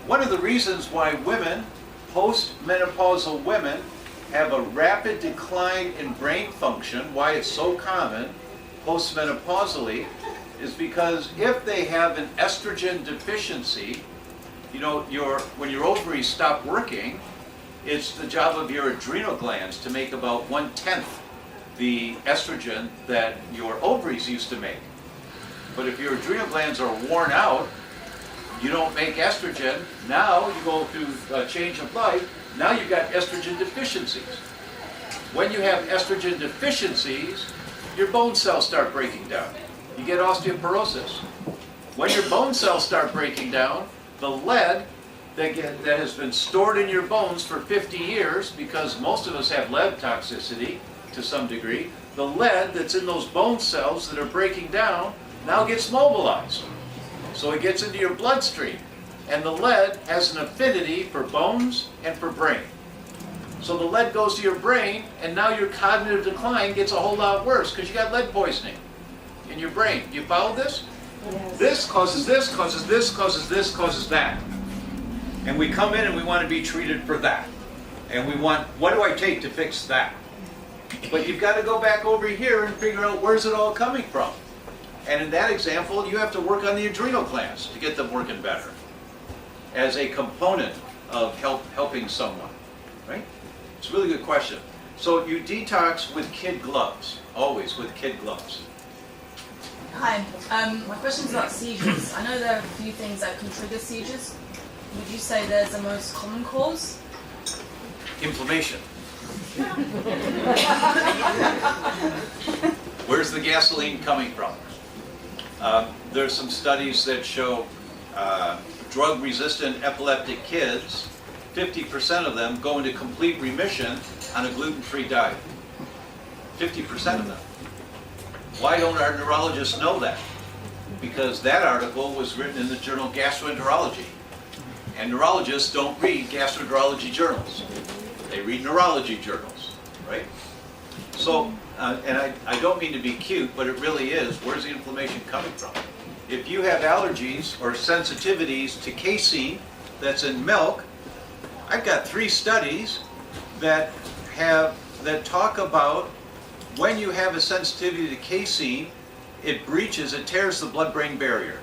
One of the reasons why women, post-menopausal women, have a rapid decline in brain function, why it's so common post-menopausally, is because if they have an estrogen deficiency, you know, when your ovaries stop working, it's the job of your adrenal glands to make about 1/10 the estrogen that your ovaries used to make. But if your adrenal glands are worn out, you don't make estrogen. Now you go through a change of life. Now you've got estrogen deficiencies. When you have estrogen deficiencies, your bone cells start breaking down. You get osteoporosis. When your bone cells start breaking down, the lead that has been stored in your bones for 50 years, because most of us have lead toxicity to some degree, the lead that's in those bone cells that are breaking down now gets mobilized. So it gets into your bloodstream. And the lead has an affinity for bones and for brain. So the lead goes to your brain, and now your cognitive decline gets a whole lot worse because you got lead poisoning in your brain. You follow this? Yes. This causes this, causes this, causes this, causes that. And we come in and we want to be treated for that. And we want, what do I take to fix that? But you've got to go back over here and figure out where's it all coming from. And in that example, you have to work on the adrenal glands to get them working better as a component of helping someone, right? It's a really good question. So you detox with kid gloves, always with kid gloves. Hi, my question's about seizures. I know there are a few things that can trigger seizures. Would you say there's the most common cause? Inflammation. Where's the gasoline coming from? There's some studies that show drug-resistant epileptic kids, 50% of them go into complete remission on a gluten-free diet. 50% of them. Why don't our neurologists know that? Because that article was written in the journal Gastroenterology. And neurologists don't read gastroenterology journals. They read neurology journals, right? So, and I don't mean to be cute, but it really is. Where's the inflammation coming from? If you have allergies or sensitivities to casein that's in milk, I've got 3 studies that talk about when you have a sensitivity to casein, it breaches, it tears the blood-brain barrier.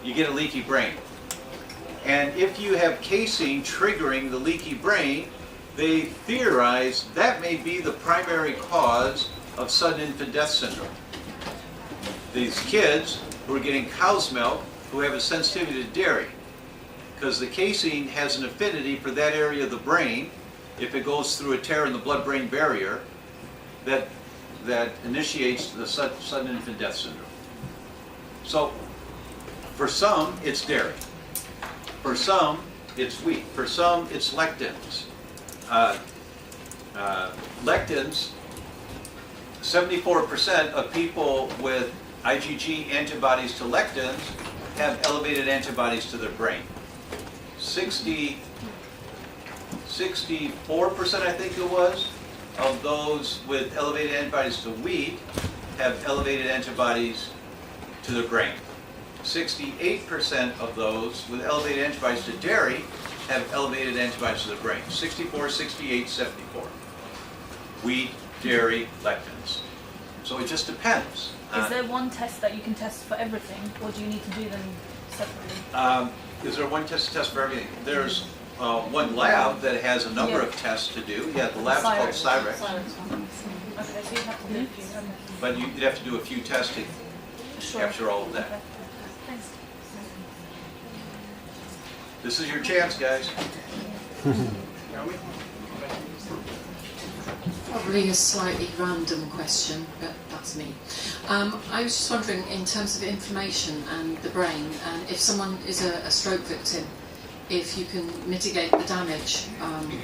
You get a leaky brain. And if you have casein triggering the leaky brain, they theorize that may be the primary cause of sudden infant death syndrome. These kids who are getting cow's milk who have a sensitivity to dairy, because the casein has an affinity for that area of the brain. If it goes through a tear in the blood-brain barrier, that initiates the sudden infant death syndrome. So for some, it's dairy. For some, it's wheat. For some, it's lectins. Lectins, 74% of people with IgG antibodies to lectins have elevated antibodies to their brain. 64%, I think it was, of those with elevated antibodies to wheat have elevated antibodies to their brain. 68% of those with elevated antibodies to dairy have elevated antibodies to the brain. 64, 68, 74. Wheat, dairy, lectins. So it just depends. Is there one test that you can test for everything, or do you need to do them separately? Is there one test to test for everything? There's one lab that has a number of tests to do. Yeah, the lab's called Cyrex. Okay, so you have to do a few. Okay. But you'd have to do a few tests to capture all of that. Okay. Thanks. This is your chance, guys. Probably a slightly random question, but that's me. I was just wondering, in terms of inflammation and the brain, and if someone is a stroke victim, if you can mitigate the damage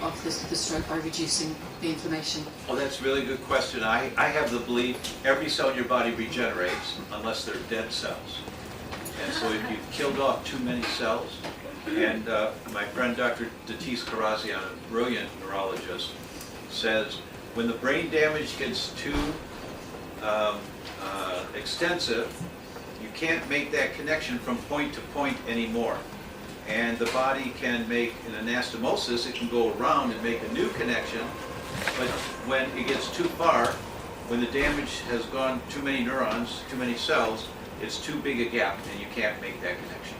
of the stroke by reducing the inflammation? Oh, that's a really good question. I have the belief every cell in your body regenerates unless they're dead cells. And so if you've killed off too many cells, and my friend Dr. Datis Karazian, a brilliant neurologist, says when the brain damage gets too extensive, you can't make that connection from point to point anymore. And the body can make an anastomosis, it can go around and make a new connection, but when it gets too far, when the damage has gone too many neurons, too many cells, it's too big a gap and you can't make that connection.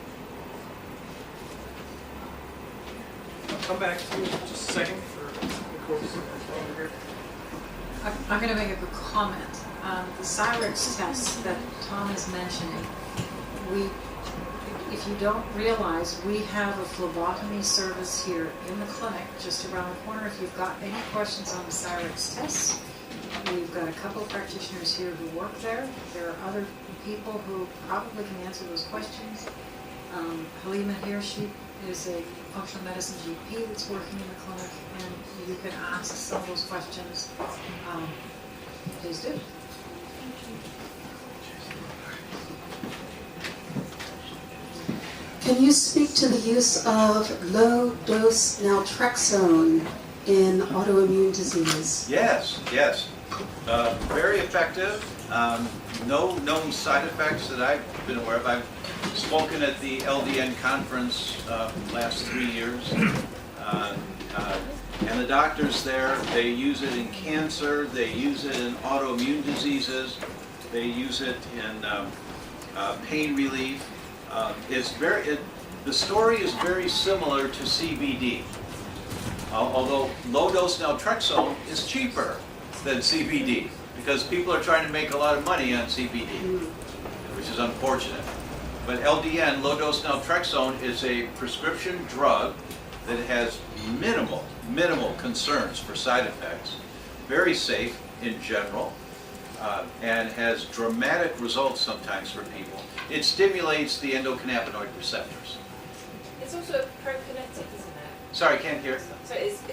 I'll come back to you in just a second for the course over here. I'm going to make a quick comment. The Cyrex test that Tom is mentioning, if you don't realize, we have a phlebotomy service here in the clinic just around the corner. If you've got any questions on the Cyrex tests, we've got a couple of practitioners here who work there. There are other people who probably can answer those questions. Halima here, she is a functional medicine GP that's working in the clinic, and you can ask some of those questions. Please do. Can you speak to the use of low-dose naltrexone in autoimmune disease? Yes, yes. Very effective. No known side effects that I've been aware of. I've spoken at the LDN conference last 3 years. And the doctors there, they use it in cancer, they use it in autoimmune diseases, they use it in pain relief. The story is very similar to CBD, although low-dose naltrexone is cheaper than CBD because people are trying to make a lot of money on CBD, which is unfortunate. But LDN, low-dose naltrexone, is a prescription drug that has minimal concerns for side effects, very safe in general, and has dramatic results sometimes for people. It stimulates the endocannabinoid receptors. It's also a prokinetic, isn't it? Sorry, can't hear. So isn't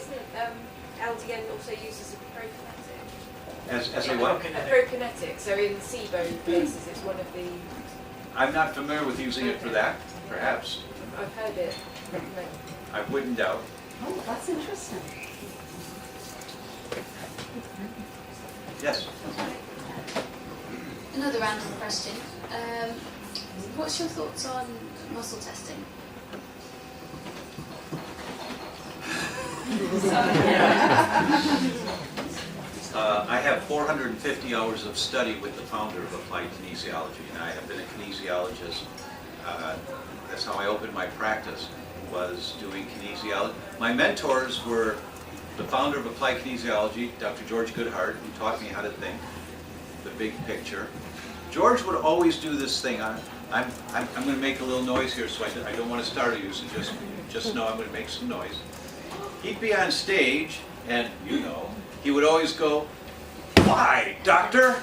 LDN also used as a prokinetic? As a what? A prokinetic. So in SIBO cases, it's one of the... I'm not familiar with using it for that, perhaps. I've heard it recommended. I wouldn't doubt. Oh, that's interesting. Yes? Another random question. What's your thoughts on muscle testing? I have 450 hours of study with the founder of Applied Kinesiology, and I have been a kinesiologist. That's how I opened my practice, was doing kinesiology. My mentors were the founder of Applied Kinesiology, Dr. George Goodhart, who taught me how to think, the big picture. George would always do this thing. I'm going to make a little noise here, so I don't want to startle you, so just know I'm going to make some noise. He'd be on stage, and he would always go, "Why, doctor?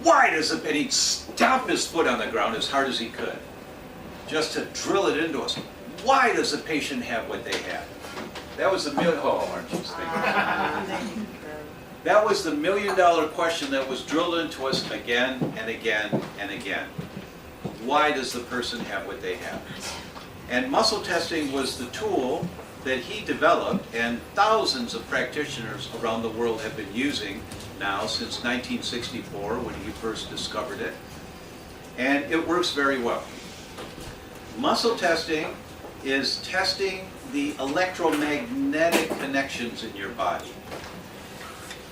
Why does it?" And he'd stomp his foot on the ground as hard as he could, just to drill it into us. Why does the patient have what they have? That was the aren't you thinking? That was the $1 million question that was drilled into us again and again and again. Why does the person have what they have? And muscle testing was the tool that he developed, and thousands of practitioners around the world have been using now since 1964 when he first discovered it. And it works very well. Muscle testing is testing the electromagnetic connections in your body.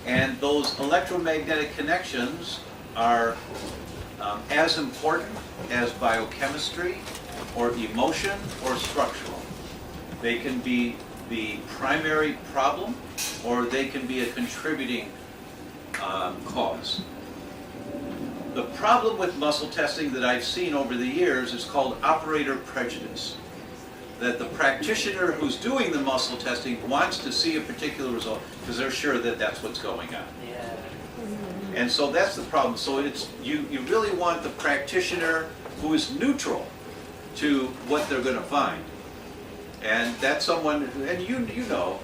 And those electromagnetic connections are as important as biochemistry or emotion or structural. They can be the primary problem or they can be a contributing cause. The problem with muscle testing that I've seen over the years is called operator prejudice. That the practitioner who's doing the muscle testing wants to see a particular result because they're sure that that's what's going on. And so that's the problem. So you really want the practitioner who is neutral to what they're going to find. And that's someone, and you know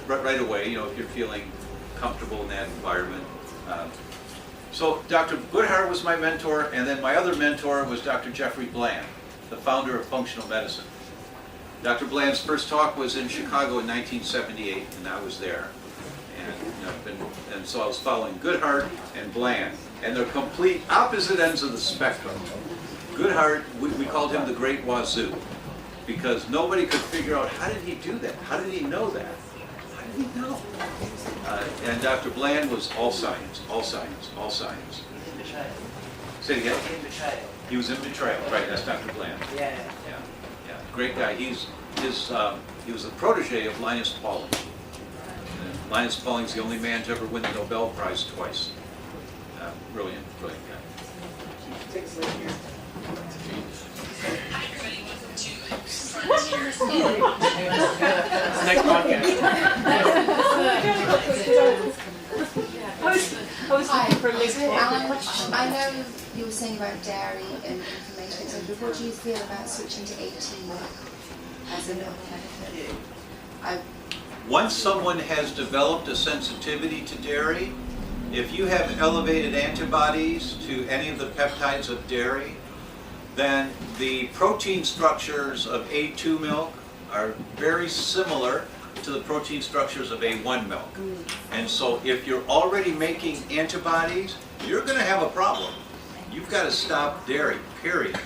right away, you know, if you're feeling comfortable in that environment. So Dr. Goodhart was my mentor, and then my other mentor was Dr. Jeffrey Bland, the founder of functional medicine. Dr. Bland's first talk was in Chicago in 1978, and I was there. And so I was following Goodhart and Bland, and they're complete opposite ends of the spectrum. Goodhart, we called him the Great Wazoo, because nobody could figure out, how did he do that? How did he know that? How did he know? And Dr. Bland was all science, all science, all science. In Betrayal. Say it again? In Betrayal. He was in Betrayal, right, that's Dr. Bland. Yeah. Great guy. He was a protege of Linus Pauling. And Linus Pauling's the only man to ever win the Nobel Prize twice. Brilliant guy. Take a seat here. Hi everybody, welcome to Next podcast. I was looking for Liz. I know you were saying about dairy and information, so what do you feel about switching to 18 milk as a milk benefit? Once someone has developed a sensitivity to dairy, if you have elevated antibodies to any of the peptides of dairy, then the protein structures of A2 milk are very similar to the protein structures of A1 milk. And so if you're already making antibodies, you're going to have a problem. You've got to stop dairy, period.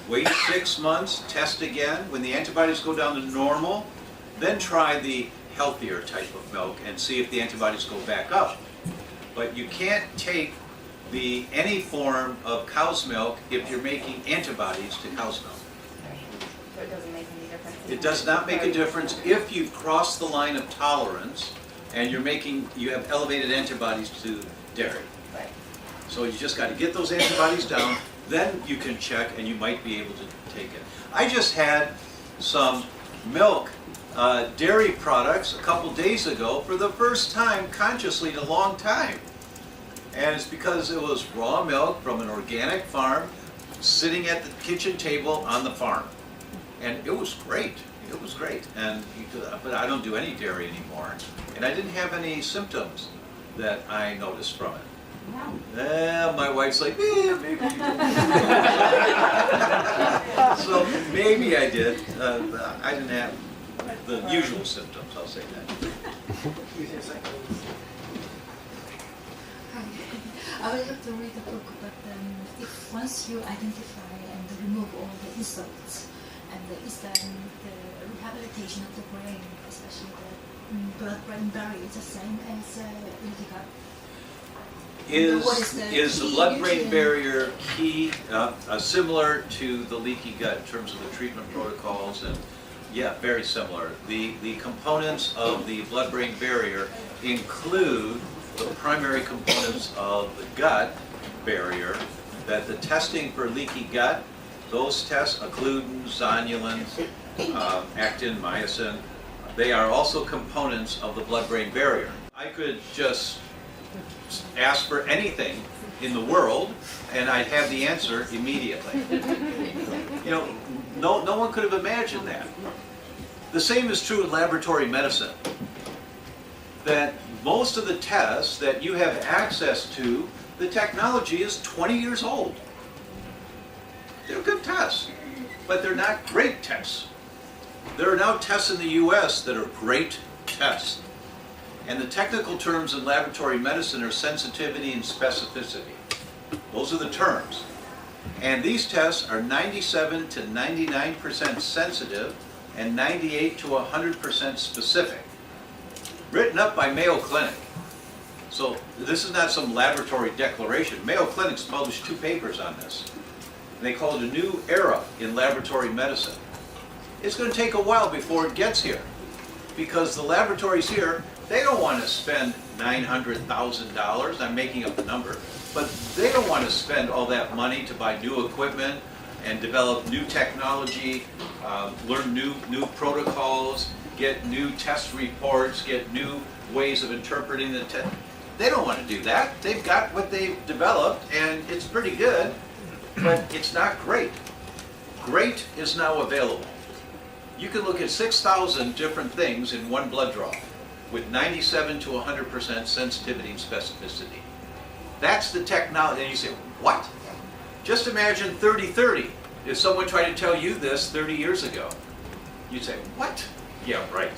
Wait 6 months, test again. When the antibodies go down to normal, then try the healthier type of milk and see if the antibodies go back up. But you can't take any form of cow's milk if you're making antibodies to cow's milk. So it doesn't make any difference? It does not make a difference if you've crossed the line of tolerance and you have elevated antibodies to dairy. Right. So you just got to get those antibodies down, then you can check and you might be able to take it. I just had some milk dairy products a couple days ago for the first time consciously in a long time. And it's because it was raw milk from an organic farm sitting at the kitchen table on the farm. And it was great. It was great. But I don't do any dairy anymore. And I didn't have any symptoms that I noticed from it. My wife's like, maybe you did. So maybe I did. I didn't have the usual symptoms, I'll say that. I will have to read the book, but if once you identify and remove all the insults, and is then the rehabilitation of the brain, especially the blood-brain barrier, is the same as leaky gut? Is the blood-brain barrier key, similar to the leaky gut in terms of the treatment protocols? And yeah, very similar. The components of the blood-brain barrier include the primary components of the gut barrier, that the testing for leaky gut, those tests, occludin, zonulin, actin, myosin, they are also components of the blood-brain barrier. I could just ask for anything in the world and I'd have the answer immediately. You know, no one could have imagined that. The same is true in laboratory medicine. That most of the tests that you have access to, the technology is 20 years old. They're good tests, but they're not great tests. There are now tests in the US that are great tests. And the technical terms in laboratory medicine are sensitivity and specificity. Those are the terms. And these tests are 97 to 99% sensitive and 98 to 100% specific. Written up by Mayo Clinic. So this is not some laboratory declaration. Mayo Clinic's published 2 papers on this. They call it a new era in laboratory medicine. It's going to take a while before it gets here, because the laboratories here, they don't want to spend $900,000, I'm making up the number, but they don't want to spend all that money to buy new equipment and develop new technology, learn new protocols, get new test reports, get new ways of interpreting the test. They don't want to do that. They've got what they've developed and it's pretty good, but it's not great. Great is now available. You can look at 6,000 different things in one blood draw with 97 to 100% sensitivity and specificity. That's the technology. And you say, what? Just imagine 30/30. If someone tried to tell you this 30 years ago, you'd say, what? Yeah, right.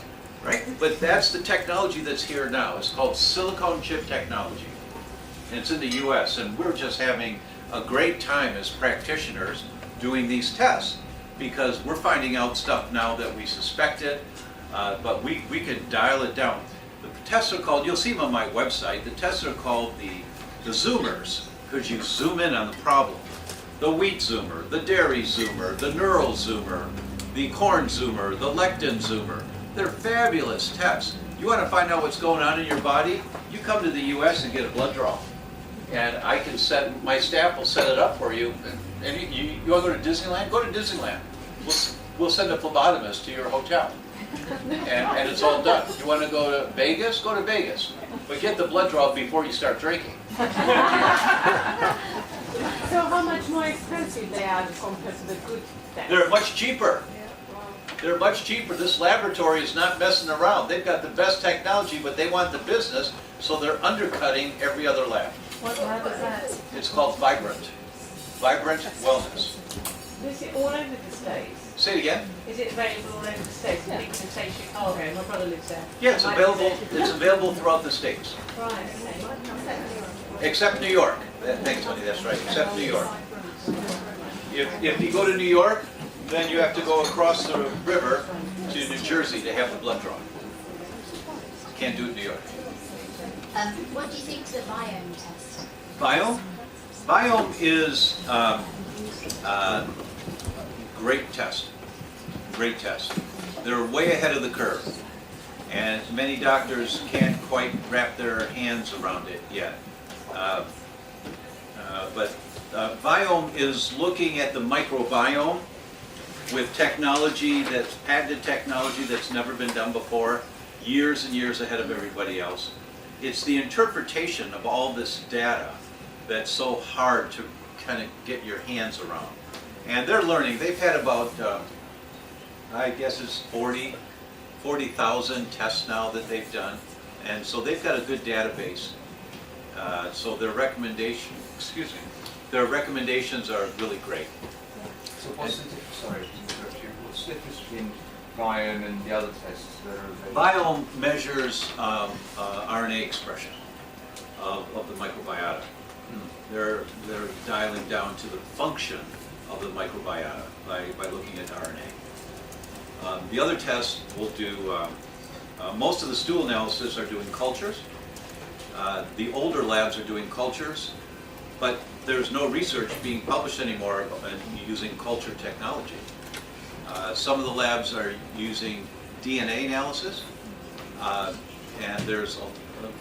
Right? But that's the technology that's here now. It's called silicone chip technology. And it's in the US, and we're just having a great time as practitioners doing these tests because we're finding out stuff now that we suspected, but we can dial it down. The tests are called, you'll see them on my website, the tests are called the zoomers, because you zoom in on the problem. The wheat zoomer, the dairy zoomer, the neural zoomer, the corn zoomer, the lectin zoomer. They're fabulous tests. You want to find out what's going on in your body? You come to the US and get a blood draw. And I can my staff will set it up for you. And you want to go to Disneyland? Go to Disneyland. We'll send a phlebotomist to your hotel. And it's all done. You want to go to Vegas? Go to Vegas. But get the blood draw before you start drinking. So how much more expensive they are compared to the good tests? They're much cheaper. They're much cheaper. This laboratory is not messing around. They've got the best technology, but they want the business, so they're undercutting every other lab. What lab is that? It's called Vibrant. Vibrant Wellness. Is it all over the States? Say it again. Is it available all over the States? Yeah. Oh, okay, my brother lives there. Yeah, it's available. It's available throughout the states, Right, okay. except New York. Thanks, Tony. That's right. Except New York. If you go to New York, then you have to go across the river to New Jersey to have the blood draw. Can't do it in New York. What do you think of the biome test? Biome? Biome is great test. Great test. They're way ahead of the curve. And many doctors can't quite wrap their hands around it yet. But Biome is looking at the microbiome with technology that's patented technology that's never been done before, years and years ahead of everybody else. It's the interpretation of all this data that's so hard to kind of get your hands around. And they're learning. They've had about, I guess it's 40,000 tests now that they've done. And so they've got a good database. So their recommendations are really great. So what's the difference, sorry to interrupt you, what's the difference between Biome and the other tests that are available? Biome measures RNA expression of the microbiota. They're dialing down to the function of the microbiota by looking at RNA. The other tests will do, most of the stool analysis are doing cultures. The older labs are doing cultures, but there's no research being published anymore using culture technology. Some of the labs are using DNA analysis, and there's a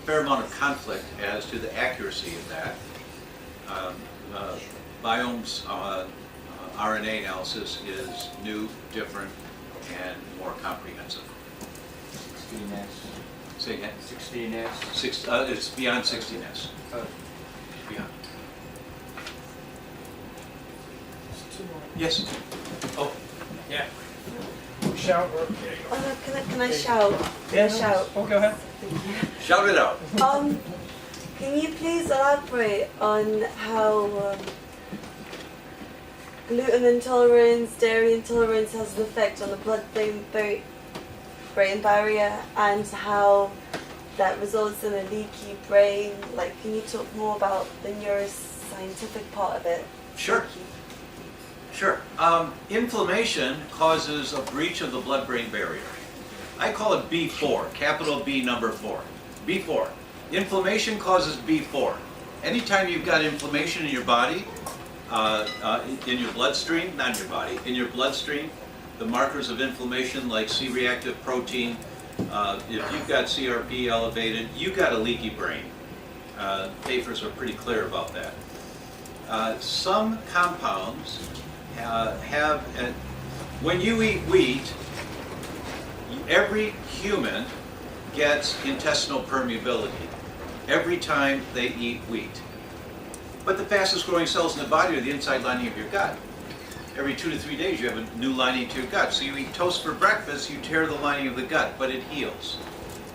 fair amount of conflict as to the accuracy of that. Biome's RNA analysis is new, different, and more comprehensive. 16S. Say again? 16S. It's beyond 16S. Beyond. Yes. Oh. Yeah. Shout. Oh no, can I shout? Can I shout? Oh, go ahead. Shout it out. Can you please elaborate on how gluten intolerance, dairy intolerance has an effect on the blood-brain barrier, and how that results in a leaky brain? Like, can you talk more about the neuroscientific part of it? Sure. Sure. Inflammation causes a breach of the blood-brain barrier. I call it B4, capital B number 4. B4. Inflammation causes B4. Anytime you've got inflammation in your body, in your bloodstream, not in your body, in your bloodstream, the markers of inflammation like C-reactive protein, if you've got CRP elevated, you've got a leaky brain. Papers are pretty clear about that. Some compounds when you eat wheat, every human gets intestinal permeability every time they eat wheat. But the fastest growing cells in the body are the inside lining of your gut. every 2 to 3 days you have a new lining to your gut. So you eat toast for breakfast, you tear the lining of the gut, but it heals.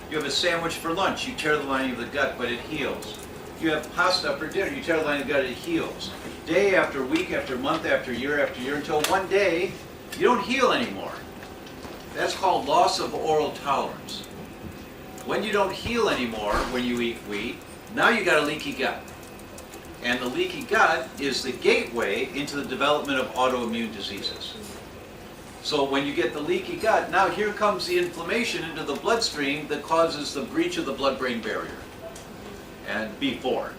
You have a sandwich for lunch, you tear the lining of the gut, but it heals. You have pasta for dinner, you tear the lining of the gut, it heals. Day after week after month after year until one day you don't heal anymore. That's called loss of oral tolerance. When you don't heal anymore when you eat wheat, now you got a leaky gut. And the leaky gut is the gateway into the development of autoimmune diseases. So when you get the leaky gut, now here comes the inflammation into the bloodstream that causes the breach of the blood-brain barrier. And B4.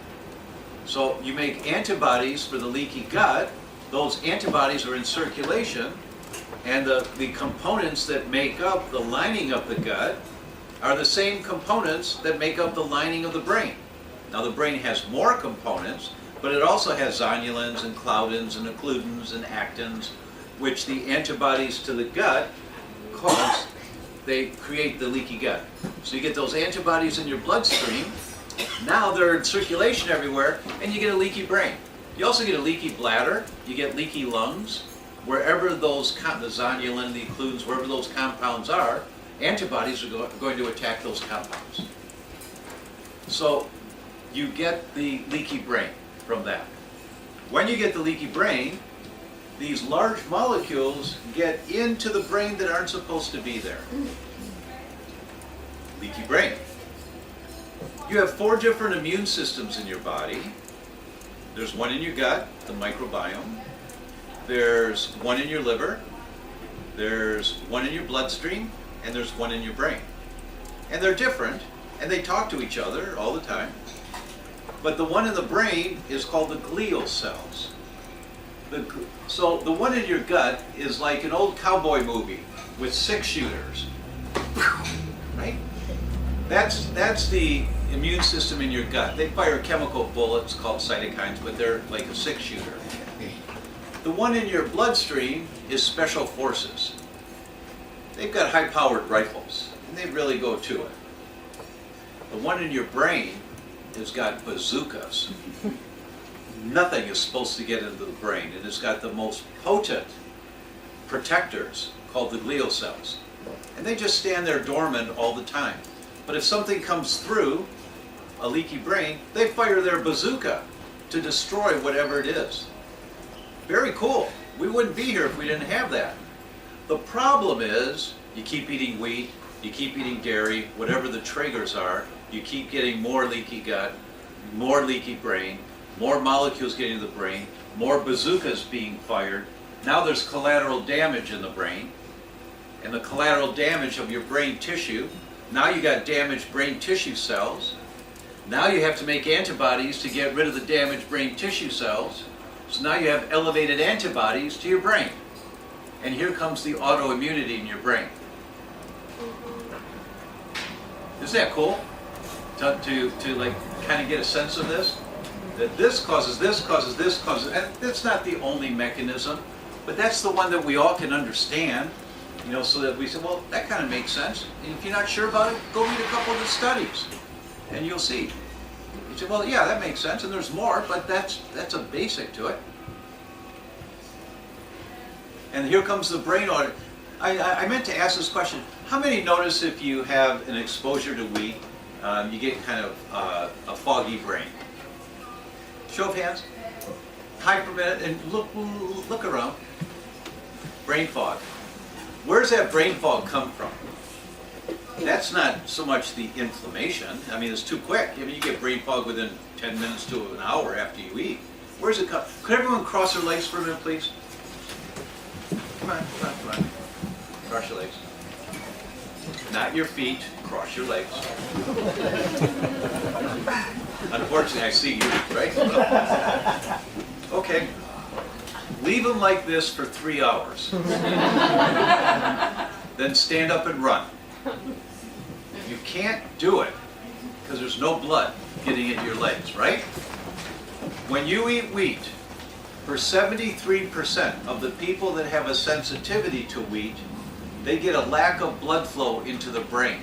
So you make antibodies for the leaky gut. Those antibodies are in circulation, and the components that make up the lining of the gut are the same components that make up the lining of the brain. Now the brain has more components, but it also has zonulins and claudins and occludins and actins, which the antibodies to the gut cause. They create the leaky gut. So you get those antibodies in your bloodstream. Now they're in circulation everywhere, and you get a leaky brain. You also get a leaky bladder. You get leaky lungs. Wherever those, the zonulin, the occludins, wherever those compounds are, antibodies are going to attack those compounds. So you get the leaky brain from that. When you get the leaky brain, these large molecules get into the brain that aren't supposed to be there. Leaky brain. You have 4 different immune systems in your body. There's one in your gut, the microbiome. There's one in your liver. There's one in your bloodstream. And there's one in your brain. And they're different, and they talk to each other all the time. But the one in the brain is called the glial cells. So the one in your gut is like an old cowboy movie with 6 shooters. Right? That's the immune system in your gut. They fire chemical bullets called cytokines, but they're like a 6-shooter. The one in your bloodstream is special forces. They've got high-powered rifles, and they really go to it. The one in your brain has got bazookas. Nothing is supposed to get into the brain, and it's got the most potent protectors called the glial cells. And they just stand there dormant all the time. But if something comes through a leaky brain, they fire their bazooka to destroy whatever it is. Very cool. We wouldn't be here if we didn't have that. The problem is, you keep eating wheat, you keep eating dairy, whatever the triggers are, you keep getting more leaky gut, more leaky brain, more molecules getting to the brain, more bazookas being fired. Now there's collateral damage in the brain, and the collateral damage of your brain tissue. Now you got damaged brain tissue cells. Now you have to make antibodies to get rid of the damaged brain tissue cells. So now you have elevated antibodies to your brain. And here comes the autoimmunity in your brain. Isn't that cool? To like kind of get a sense of this? That this causes this, causes this, causes... And that's not the only mechanism, but that's the one that we all can understand, you know, so that we say, well, that kind of makes sense. And if you're not sure about it, go read a couple of the studies, and you'll see. You say, well, yeah, that makes sense, and there's more, but that's a basic to it. And here comes the brain audit. I meant to ask this question. How many notice if you have an exposure to wheat, you get kind of a foggy brain? Show of hands. High for a minute, and look around. Brain fog. Where's that brain fog come from? That's not so much the inflammation. I mean, it's too quick. I mean, you get brain fog within 10 minutes to an hour after you eat. Where's it come? Could everyone cross their legs for a minute, please? Come on, come on, come on. Cross your legs. Not your feet. Cross your legs. Unfortunately, I see you, right? Okay. Leave them like this for 3 hours. Then stand up and run. You can't do it because there's no blood getting into your legs, right? When you eat wheat, for 73% of the people that have a sensitivity to wheat, they get a lack of blood flow into the brain.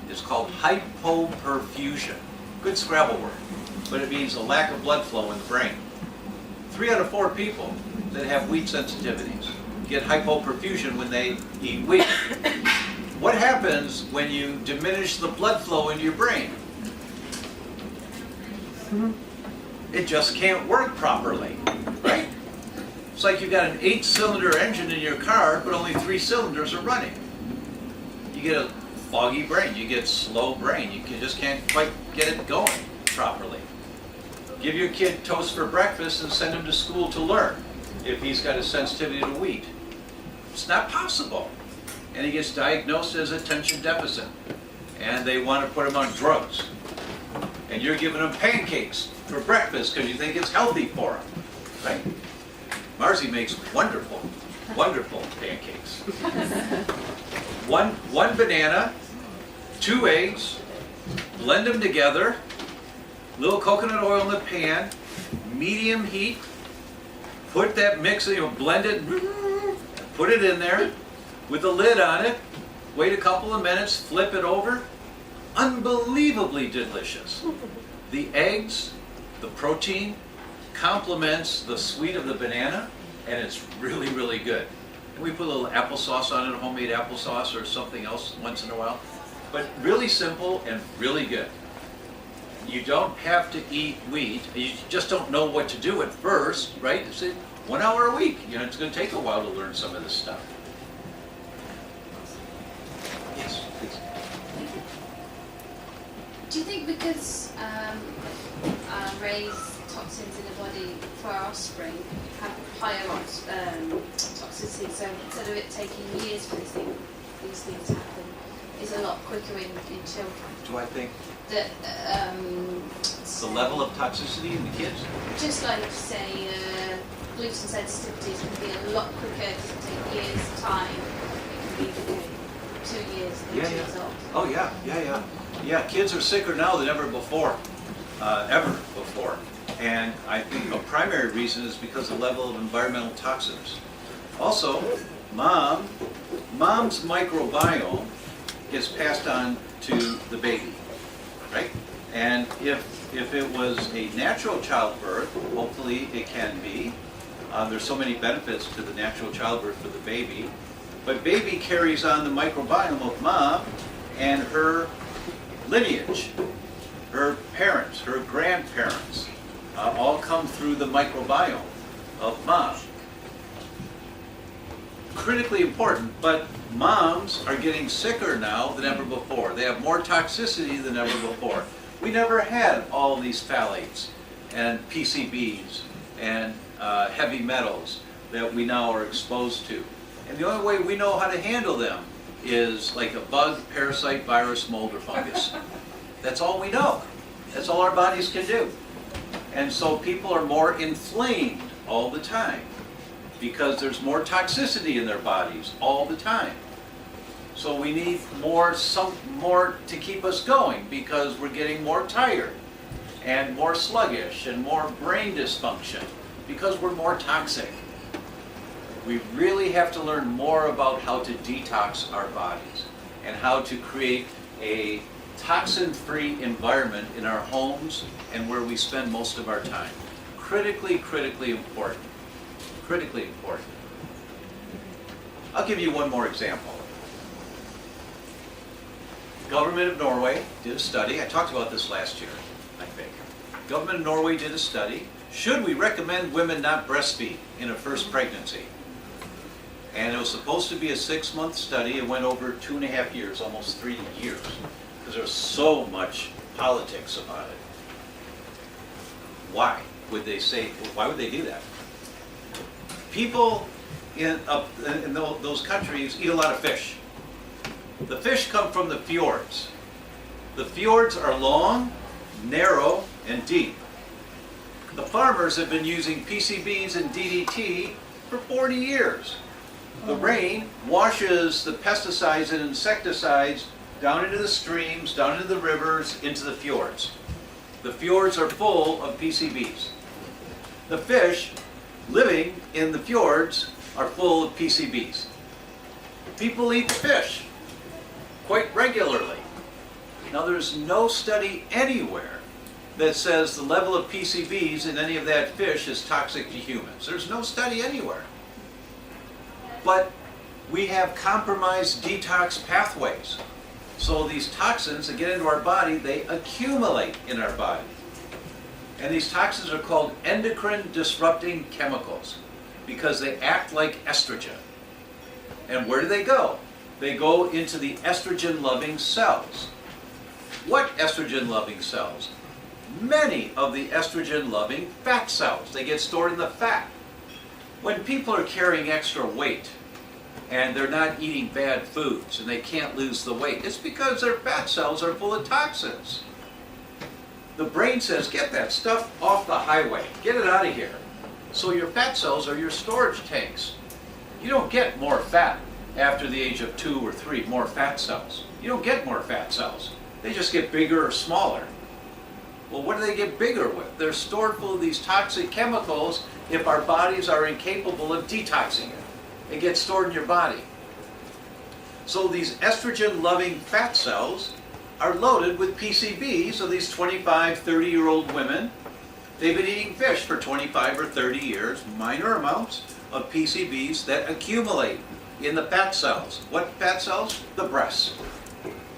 It's called hypoperfusion. Good Scrabble word, but it means a lack of blood flow in the brain. 3 out of 4 people that have wheat sensitivities get hypoperfusion when they eat wheat. What happens when you diminish the blood flow into your brain? It just can't work properly, right? It's like you've got an 8-cylinder engine in your car, but only 3 cylinders are running. You get a foggy brain, you get slow brain, just can't quite get it going properly. Give your kid toast for breakfast and send him to school to learn if he's got a sensitivity to wheat. It's not possible. And he gets diagnosed as attention deficit. And they want to put him on drugs. And you're giving him pancakes for breakfast because you think it's healthy for him, right? Marzi makes wonderful, wonderful pancakes. One banana, 2 eggs, blend them together, little coconut oil in the pan, medium heat, put that mix, blend it, put it in there with the lid on it, wait a couple of minutes, flip it over. Unbelievably delicious. The eggs, the protein, complements the sweet of the banana, and it's really, really good. And we put a little applesauce on it, homemade applesauce or something else once in a while. But really simple and really good. You don't have to eat wheat. You just don't know what to do at first, right? It's 1 hour a week. It's going to take a while to learn some of this stuff. Yes, please. Do you think because raised toxins in the body for our offspring have higher toxicity, so instead of it taking years for these things to happen, is a lot quicker in children? Do I think That the level of toxicity in the kids? just like say gluten sensitivities can be a lot quicker, it can take years' time. It can be 2 years, 3 years old. Oh yeah. Yeah, kids are sicker now than ever before. And I think a primary reason is because of the level of environmental toxins. Also, mom's microbiome is passed on to the baby, right? And if it was a natural childbirth, hopefully it can be. There's so many benefits to the natural childbirth for the baby. But baby carries on the microbiome of mom and her lineage, her parents, her grandparents, all come through the microbiome of mom. Critically important, but moms are getting sicker now than ever before. They have more toxicity than ever before. We never had all these phthalates and PCBs and heavy metals that we now are exposed to. And the only way we know how to handle them is like a bug, parasite, virus, mold, or fungus. That's all we know. That's all our bodies can do. And so people are more inflamed all the time because there's more toxicity in their bodies all the time. So we need more to keep us going because we're getting more tired and more sluggish and more brain dysfunction because we're more toxic. We really have to learn more about how to detox our bodies and how to create a toxin-free environment in our homes and where we spend most of our time. Critically important. Critically important. I'll give you one more example. Government of Norway did a study. I talked about this last year, I think. Government of Norway did a study. Should we recommend women not breastfeed in a first pregnancy? And it was supposed to be a 6-month study. It went over 2.5 years, almost 3 years, because there was so much politics about it. Why would they do that? People in those countries eat a lot of fish. The fish come from the fjords. The fjords are long, narrow, and deep. The farmers have been using PCBs and DDT for 40 years. The rain washes the pesticides and insecticides down into the streams, down into the rivers, into the fjords. The fjords are full of PCBs. The fish living in the fjords are full of PCBs. People eat fish quite regularly. Now there's no study anywhere that says the level of PCBs in any of that fish is toxic to humans. There's no study anywhere. But we have compromised detox pathways. So these toxins that get into our body, they accumulate in our body. And these toxins are called endocrine disrupting chemicals because they act like estrogen. And where do they go? They go into the estrogen-loving cells. What estrogen-loving cells? Many of the estrogen-loving fat cells. They get stored in the fat. When people are carrying extra weight and they're not eating bad foods and they can't lose the weight, it's because their fat cells are full of toxins. The brain says, get that stuff off the highway. Get it out of here. So your fat cells are your storage tanks. You don't get more fat after the age of 2 or 3, more fat cells. You don't get more fat cells. They just get bigger or smaller. Well, what do they get bigger with? They're stored full of these toxic chemicals if our bodies are incapable of detoxing it. It gets stored in your body. So these estrogen-loving fat cells are loaded with PCBs. So these 25, 30-year-old women, they've been eating fish for 25 or 30 years, minor amounts of PCBs that accumulate in the fat cells. What fat cells? The breasts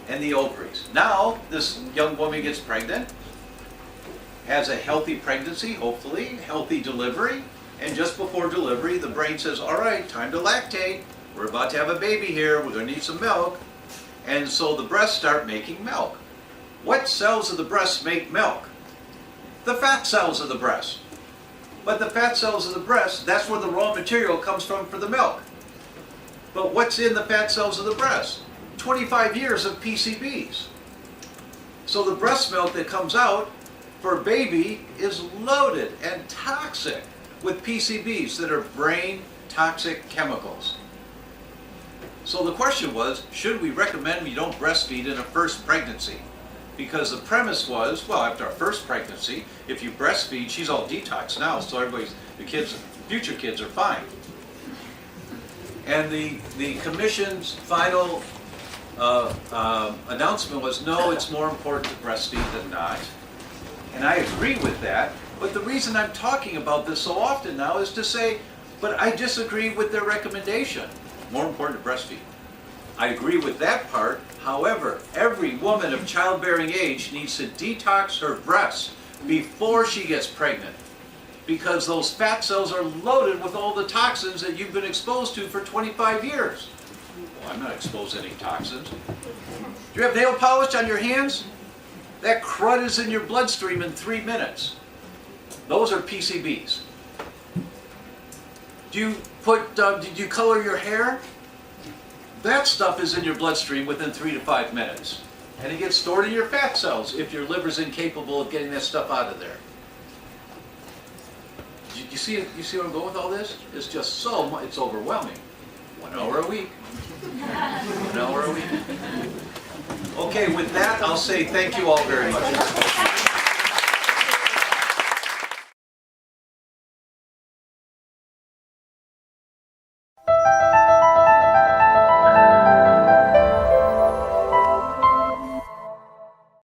and the ovaries. Now, this young woman gets pregnant, has a healthy pregnancy, hopefully, healthy delivery, and just before delivery, the brain says, all right, time to lactate. We're about to have a baby here. We're going to need some milk. And so the breasts start making milk. What cells of the breast make milk? The fat cells of the breast. But the fat cells of the breast, that's where the raw material comes from for the milk. But what's in the fat cells of the breast? 25 years of PCBs. So the breast milk that comes out for a baby is loaded and toxic with PCBs that are brain toxic chemicals. So the question was, should we recommend we don't breastfeed in a first pregnancy? Because the premise was, well, after our first pregnancy, if you breastfeed, she's all detox now, so everybody's, the kids, future kids are fine. And the commission's final announcement was, no, it's more important to breastfeed than not. And I agree with that, but the reason I'm talking about this so often now is to say, but I disagree with their recommendation. More important to breastfeed. I agree with that part. However, every woman of childbearing age needs to detox her breasts before she gets pregnant, because those fat cells are loaded with all the toxins that you've been exposed to for 25 years. Well, I'm not exposed to any toxins. Do you have nail polish on your hands? That crud is in your bloodstream in 3 minutes. Those are PCBs. Did you color your hair? That stuff is in your bloodstream within 3 to 5 minutes. And it gets stored in your fat cells if your liver's incapable of getting that stuff out of there. You see where I'm going with all this? It's just so much, it's overwhelming. 1 hour a week. 1 hour a week. Okay, with that, I'll say thank you all very much.